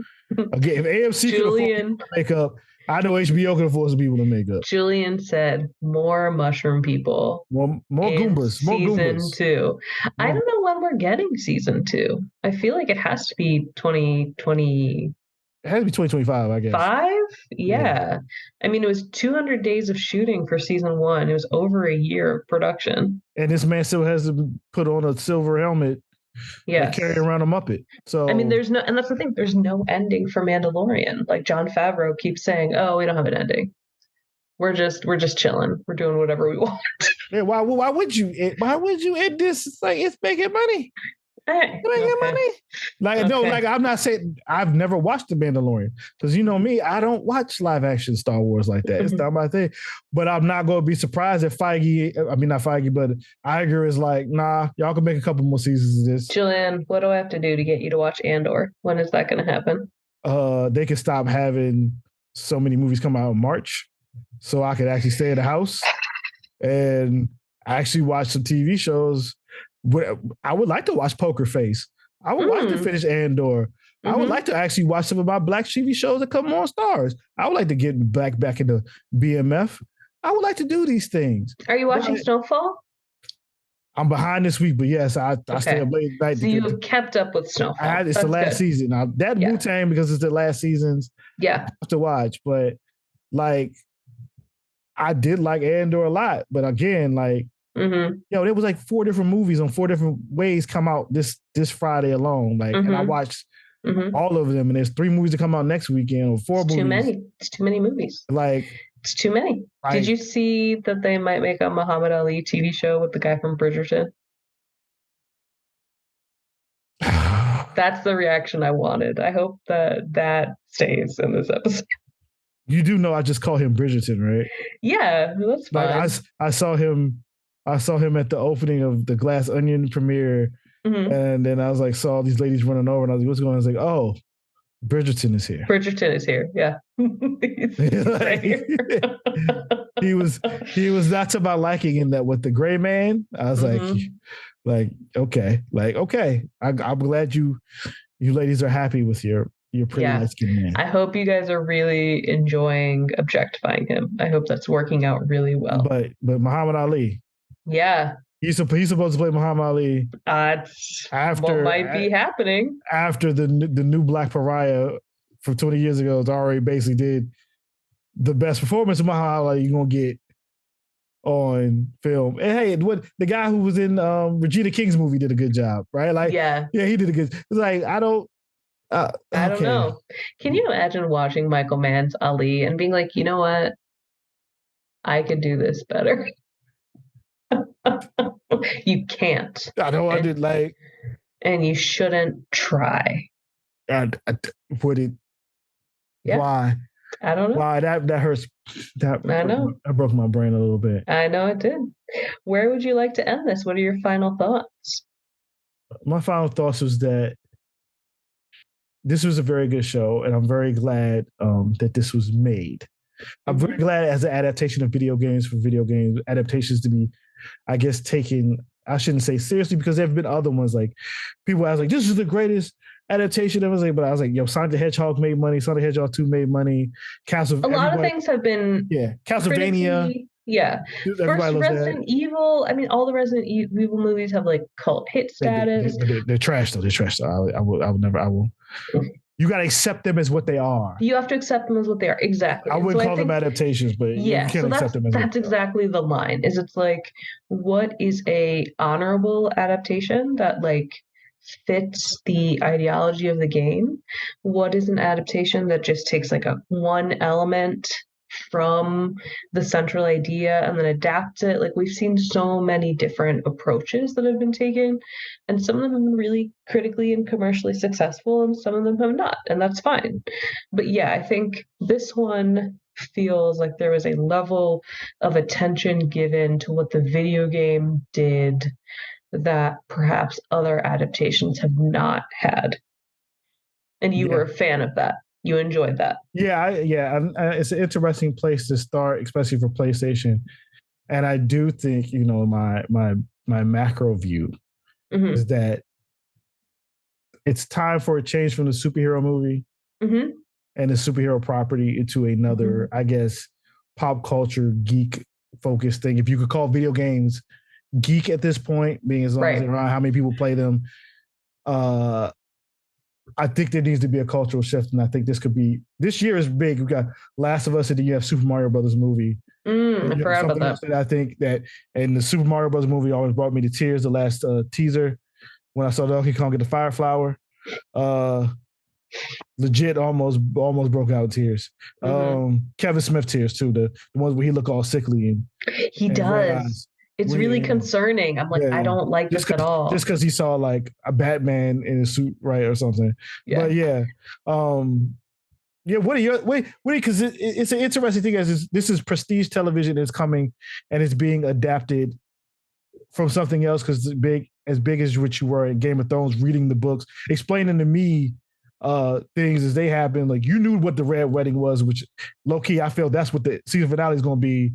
Again, if AMC could afford to make up, I know HBO could afford some people to make up. Julian said more mushroom people. More Goombas. More Goombas. Season 2. I don't know when we're getting season 2. I feel like it has to be 2020. It has to be 2025, I guess. 5? Yeah. I mean, it was 200 days of shooting for season 1. It was over a year of production. And this man still has to put on a silver helmet. Yeah, carrying around a Muppet. So I mean, and that's the thing. There's no ending for Mandalorian. Like Jon Favreau keeps saying, "Oh, we don't have an ending. We're just chilling. We're doing whatever we want." Yeah, why would you? Why would you end this? It's like it's making money. Hey, money. Like no, like I'm not saying I've never watched The Mandalorian because you know me, I don't watch live action Star Wars like that. It's not my thing. But I'm not going to be surprised if not Feige, but Iger is like, nah, y'all can make a couple more seasons of this. Julian, what do I have to do to get you to watch Andor? When is that going to happen? They can stop having so many movies come out in March, so I could actually stay in the house and actually watch some TV shows. I would like to watch Poker Face. I would like to finish Andor. I would like to actually watch some of my Black TV shows that come on Stars. I would like to get back into BMF. I would like to do these things. Are you watching Snowfall? I'm behind this week, but yes, I stay up late night. So you've kept up with Snowfall. It's the last season. Now that Wu-Tang, because it's the last seasons. Yeah, I have to watch, but like I did like Andor a lot, but again, like. There was like 4 different movies on 4 different ways come out this Friday alone. Like, and I watched all of them, and there's 3 movies to come out next weekend or 4 movies. Too many. It's too many movies. Like, It's too many. Did you see that they might make a Muhammad Ali TV show with the guy from Bridgerton? That's the reaction I wanted. I hope that stays in this episode. You do know I just call him Bridgerton, right? Yeah, that's fine. Like I saw him at the opening of the Glass Onion premiere, and then I was like, saw these ladies running over, and I was like, what's going on? I was like, oh, Bridgerton is here. Bridgerton is here. Yeah. he was not to my liking in that with the gray man. I was okay. I'm glad you ladies are happy with your pretty light skinned man. I hope you guys are really enjoying objectifying him. I hope that's working out really well. But Muhammad Ali. Yeah. He's supposed to play Muhammad Ali. After what might be happening. After the new Black Pariah from 20 years ago has already basically did the best performance of Muhammad Ali you're going to get on film. And hey, the guy who was in Regina King's movie did a good job, right? Like, yeah, he did a good. It's like I don't know. Can you imagine watching Michael Mann's Ali and being like, you know what? I could do this better. You can't. I know. I did like, and you shouldn't try. Would it? Yeah. Why? I don't know. Why that hurts. I know. That broke my brain a little bit. I know it did. Where would you like to end this? What are your final thoughts? My final thoughts was that this was a very good show, and I'm very glad that this was made. I'm very glad as an adaptation of video games for video games adaptations to be, I guess, taken. I shouldn't say seriously because there have been other ones like people. I was like, this is the greatest adaptation of it, but I was like, yo, Sonic the Hedgehog made money. Sonic the Hedgehog 2 made money. A lot of things have been Castlevania. Yeah. First, Resident Evil. I mean, all the Resident Evil movies have like cult hit status. They're trash though. They're trash though. I will. You got to accept them as what they are. You have to accept them as what they are. Exactly. I wouldn't call them adaptations, but you can't accept them as that's exactly the line. It's like, what is a honorable adaptation that like fits the ideology of the game? What is an adaptation that just takes like one element from the central idea and then adapts it? Like, we've seen so many different approaches that have been taken, and some of them have been really critically and commercially successful, and some of them have not, and that's fine. But yeah, I think this one feels like there was a level of attention given to what the video game did that perhaps other adaptations have not had. And you were a fan of that. You enjoyed that. Yeah. It's an interesting place to start, especially for PlayStation. And I do think, my macro view is that it's time for a change from the superhero movie and the superhero property into another, I guess, pop culture geek focused thing. If you could call video games geek at this point, being as long as they're around, how many people play them. I think there needs to be a cultural shift, and I think this year is big. We've got Last of Us, and then you have Super Mario Brothers movie. I forgot about that. I think that, and the Super Mario Brothers movie always brought me to tears. The last teaser when I saw Donkey Kong get the fire flower, legit almost broke out in tears. Kevin Smith tears too. The ones where he look all sickly and he does. It's really concerning. I'm like, I don't like this at all. Just because he saw like a Batman in a suit, right, or something. Yeah. But what are your because it's an interesting thing as this is prestige television is coming and it's being adapted from something else because as big as what you were in Game of Thrones, reading the books, explaining to me things as they happen. Like, you knew what the Red Wedding was, which low key I feel that's what the season finale is going to be.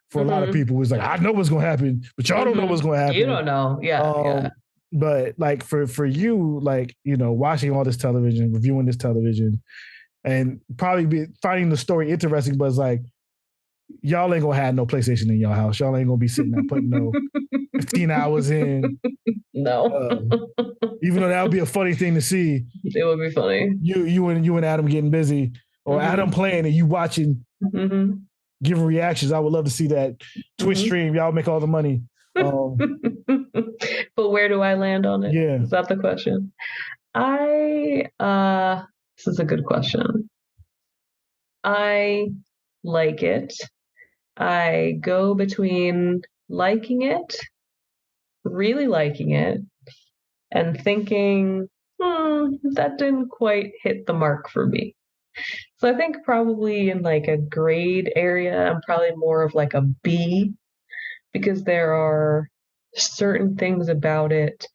For a lot of people, it's like, I know what's going to happen, but y'all don't know what's going to happen. You don't know. Yeah. But like for you, like, watching all this television, reviewing this television, and probably finding the story interesting, but it's like, y'all ain't going to have no PlayStation in your house. Y'all ain't going to be sitting there putting no 15 hours in. No. Even though that would be a funny thing to see. It would be funny. You and Adam getting busy, or Adam playing and you watching. Giving reactions. I would love to see that Twitch stream. Y'all make all the money. But where do I land on it? Yeah. Is that the question? This is a good question. I like it. I go between liking it, really liking it, and thinking, that didn't quite hit the mark for me. So I think probably in like a grade area, I'm probably more of like a B, because there are certain things about it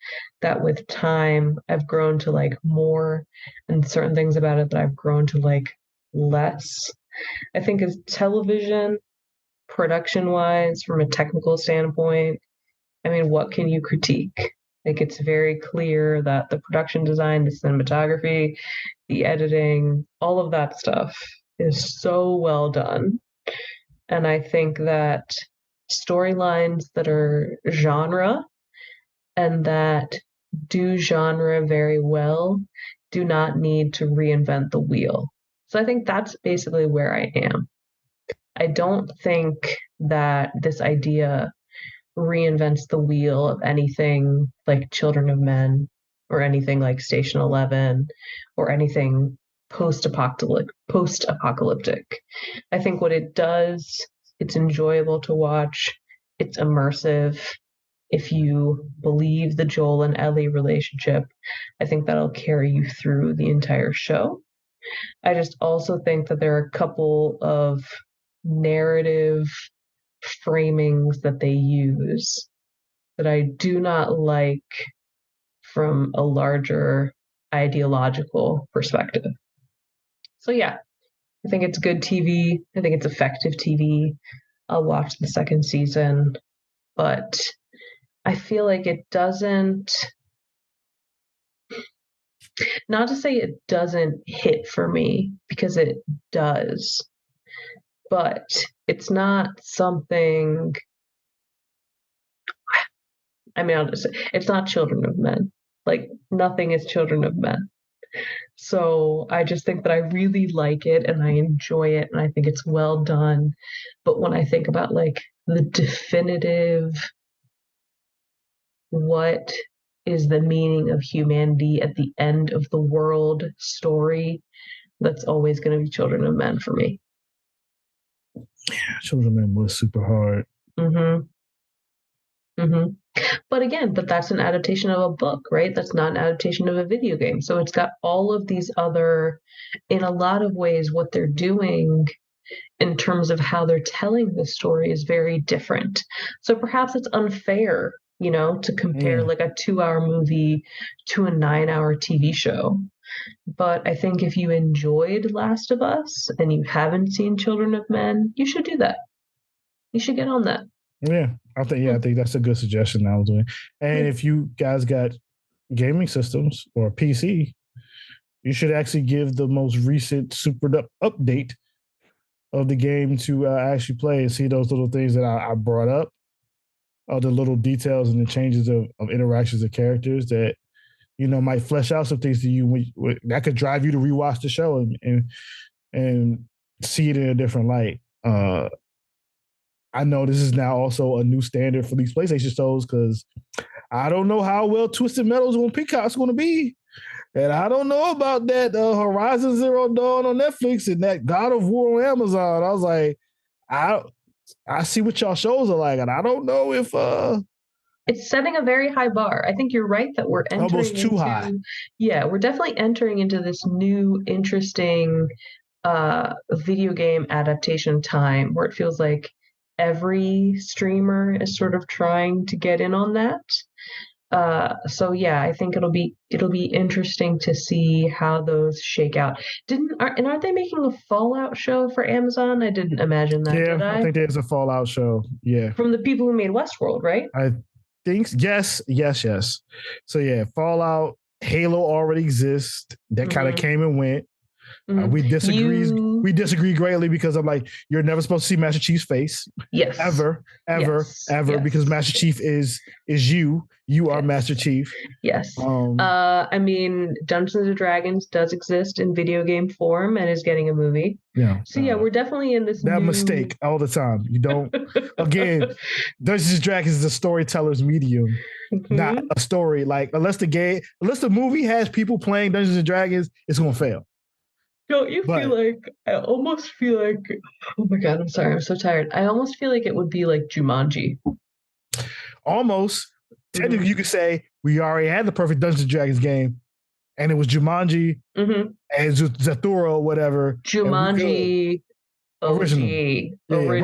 that with time I've grown to like more, and certain things about it that I've grown to like less. I think as television, production wise, from a technical standpoint, I mean, what can you critique? Like, it's very clear that the production design, the cinematography, the editing, all of that stuff is so well done. And I think that storylines that are genre and that do genre very well do not need to reinvent the wheel. So I think that's basically where I am. I don't think that this idea reinvents the wheel of anything like Children of Men or anything like Station 11 or anything post-apocalyptic. I think what it does, it's enjoyable to watch, it's immersive. If you believe the Joel and Ellie relationship, I think that'll carry you through the entire show. I just also think that there are a couple of narrative framings that they use that I do not like from a larger ideological perspective. So yeah, I think it's good TV. I think it's effective TV. I'll watch the second season, but I feel like it doesn't, not to say it doesn't hit for me, because it does, but it's not something, I mean, I'll just say, it's not Children of Men. Like, nothing is Children of Men. So I just think that I really like it and I enjoy it and I think it's well done. But when I think about like the definitive, what is the meaning of humanity at the end of the world story, that's always going to be Children of Men for me. Yeah, Children of Men was super hard. But that's an adaptation of a book, right? That's not an adaptation of a video game. So it's got all of these other, in a lot of ways, what they're doing in terms of how they're telling the story is very different. So perhaps it's unfair, to compare like a 2-hour movie to a 9-hour TV show. But I think if you enjoyed Last of Us and you haven't seen Children of Men, you should do that. You should get on that. Yeah, I think that's a good suggestion I was doing. And if you guys got gaming systems or a PC, you should actually give the most recent super update of the game to actually play and see those little things that I brought up, the little details and the changes of interactions of characters that might flesh out some things to you that could drive you to rewatch the show and see it in a different light. I know this is now also a new standard for these PlayStation shows because I don't know how well Twisted Metal's on Peacock's going to be. And I don't know about that Horizon Zero Dawn on Netflix and that God of War on Amazon. I was like, I see what y'all shows are like, and I don't know if it's setting a very high bar. I think you're right that we're entering almost too high. Yeah, we're definitely entering into this new interesting video game adaptation time where it feels like every streamer is sort of trying to get in on that. So yeah, I think it'll be interesting to see how those shake out. Aren't they making a Fallout show for Amazon? I didn't imagine that. Yeah, did I? think there's a Fallout show. Yeah, from the people who made Westworld, right? I think yes. So yeah, Fallout, Halo already exists. That kind of came and went. We disagree greatly because I'm like, you're never supposed to see Master Chief's face. Yes. Ever. Yes. Because Master Chief is you. You are Master Chief. Yes. I mean, Dungeons and Dragons does exist in video game form and is getting a movie. Yeah. So yeah, we're definitely in this mistake all the time. You don't again, Dungeons and Dragons is a storyteller's medium. Not a story. Like unless the movie has people playing Dungeons and Dragons, it's gonna fail. Don't you feel like, I almost feel like, oh my God, I'm sorry, I'm so tired. I almost feel like it would be like Jumanji. Almost. Technically, you could say we already had the perfect Dungeons and Dragons game, and it was Jumanji and Zathura or whatever. Jumanji original. original.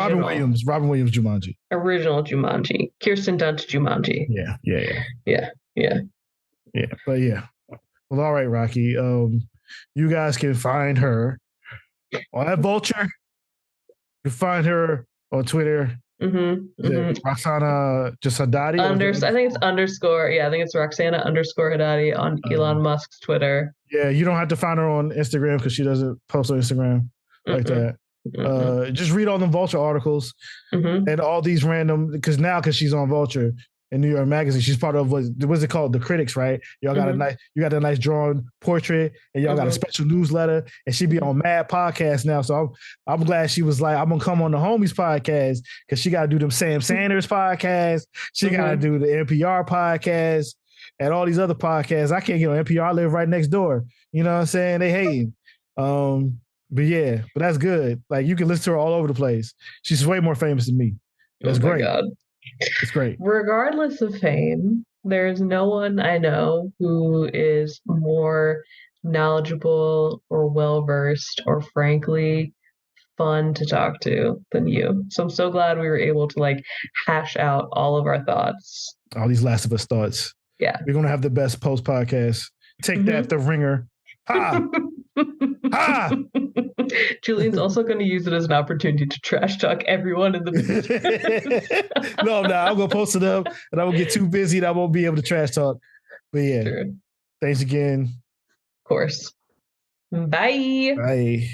Robin Williams Jumanji. Original Jumanji. Kirsten Dunst Jumanji. Yeah. But yeah. Well, all right, Rocky. You guys can find her on Vulture. You can find her on Twitter. Roxana just Hadadi. I think it's underscore. Yeah, I think it's Roxana _Hadadi on Elon Musk's Twitter. Yeah, you don't have to find her on Instagram because she doesn't post on Instagram like that. Just read all the Vulture articles and all these random, because she's on Vulture in New York Magazine, she's part of what's it called, the critics, right? Y'all got you got a nice drawn portrait, and y'all got a special newsletter, and she be on mad podcasts now. So I'm glad she was like, I'm gonna come on the Homies podcast, because she got to do them Sam Sanders podcasts, she got to do the NPR podcast, and all these other podcasts. I can't get on NPR. I live right next door. You know what I'm saying? They hate. But that's good. Like, you can listen to her all over the place. She's way more famous than me. That's great. God. It's great. Regardless of fame, there's no one I know who is more knowledgeable or well-versed or frankly fun to talk to than you. So I'm so glad we were able to hash out all of our thoughts. All these Last of Us thoughts. Yeah. We're going to have the best post-podcast. Take that, The Ringer. Ha! Ha! Julian's also going to use it as an opportunity to trash talk everyone in the business. No, I'm going to post it up, and I will get too busy and I won't be able to trash talk. But yeah, Thanks again. Of course. Bye. Bye.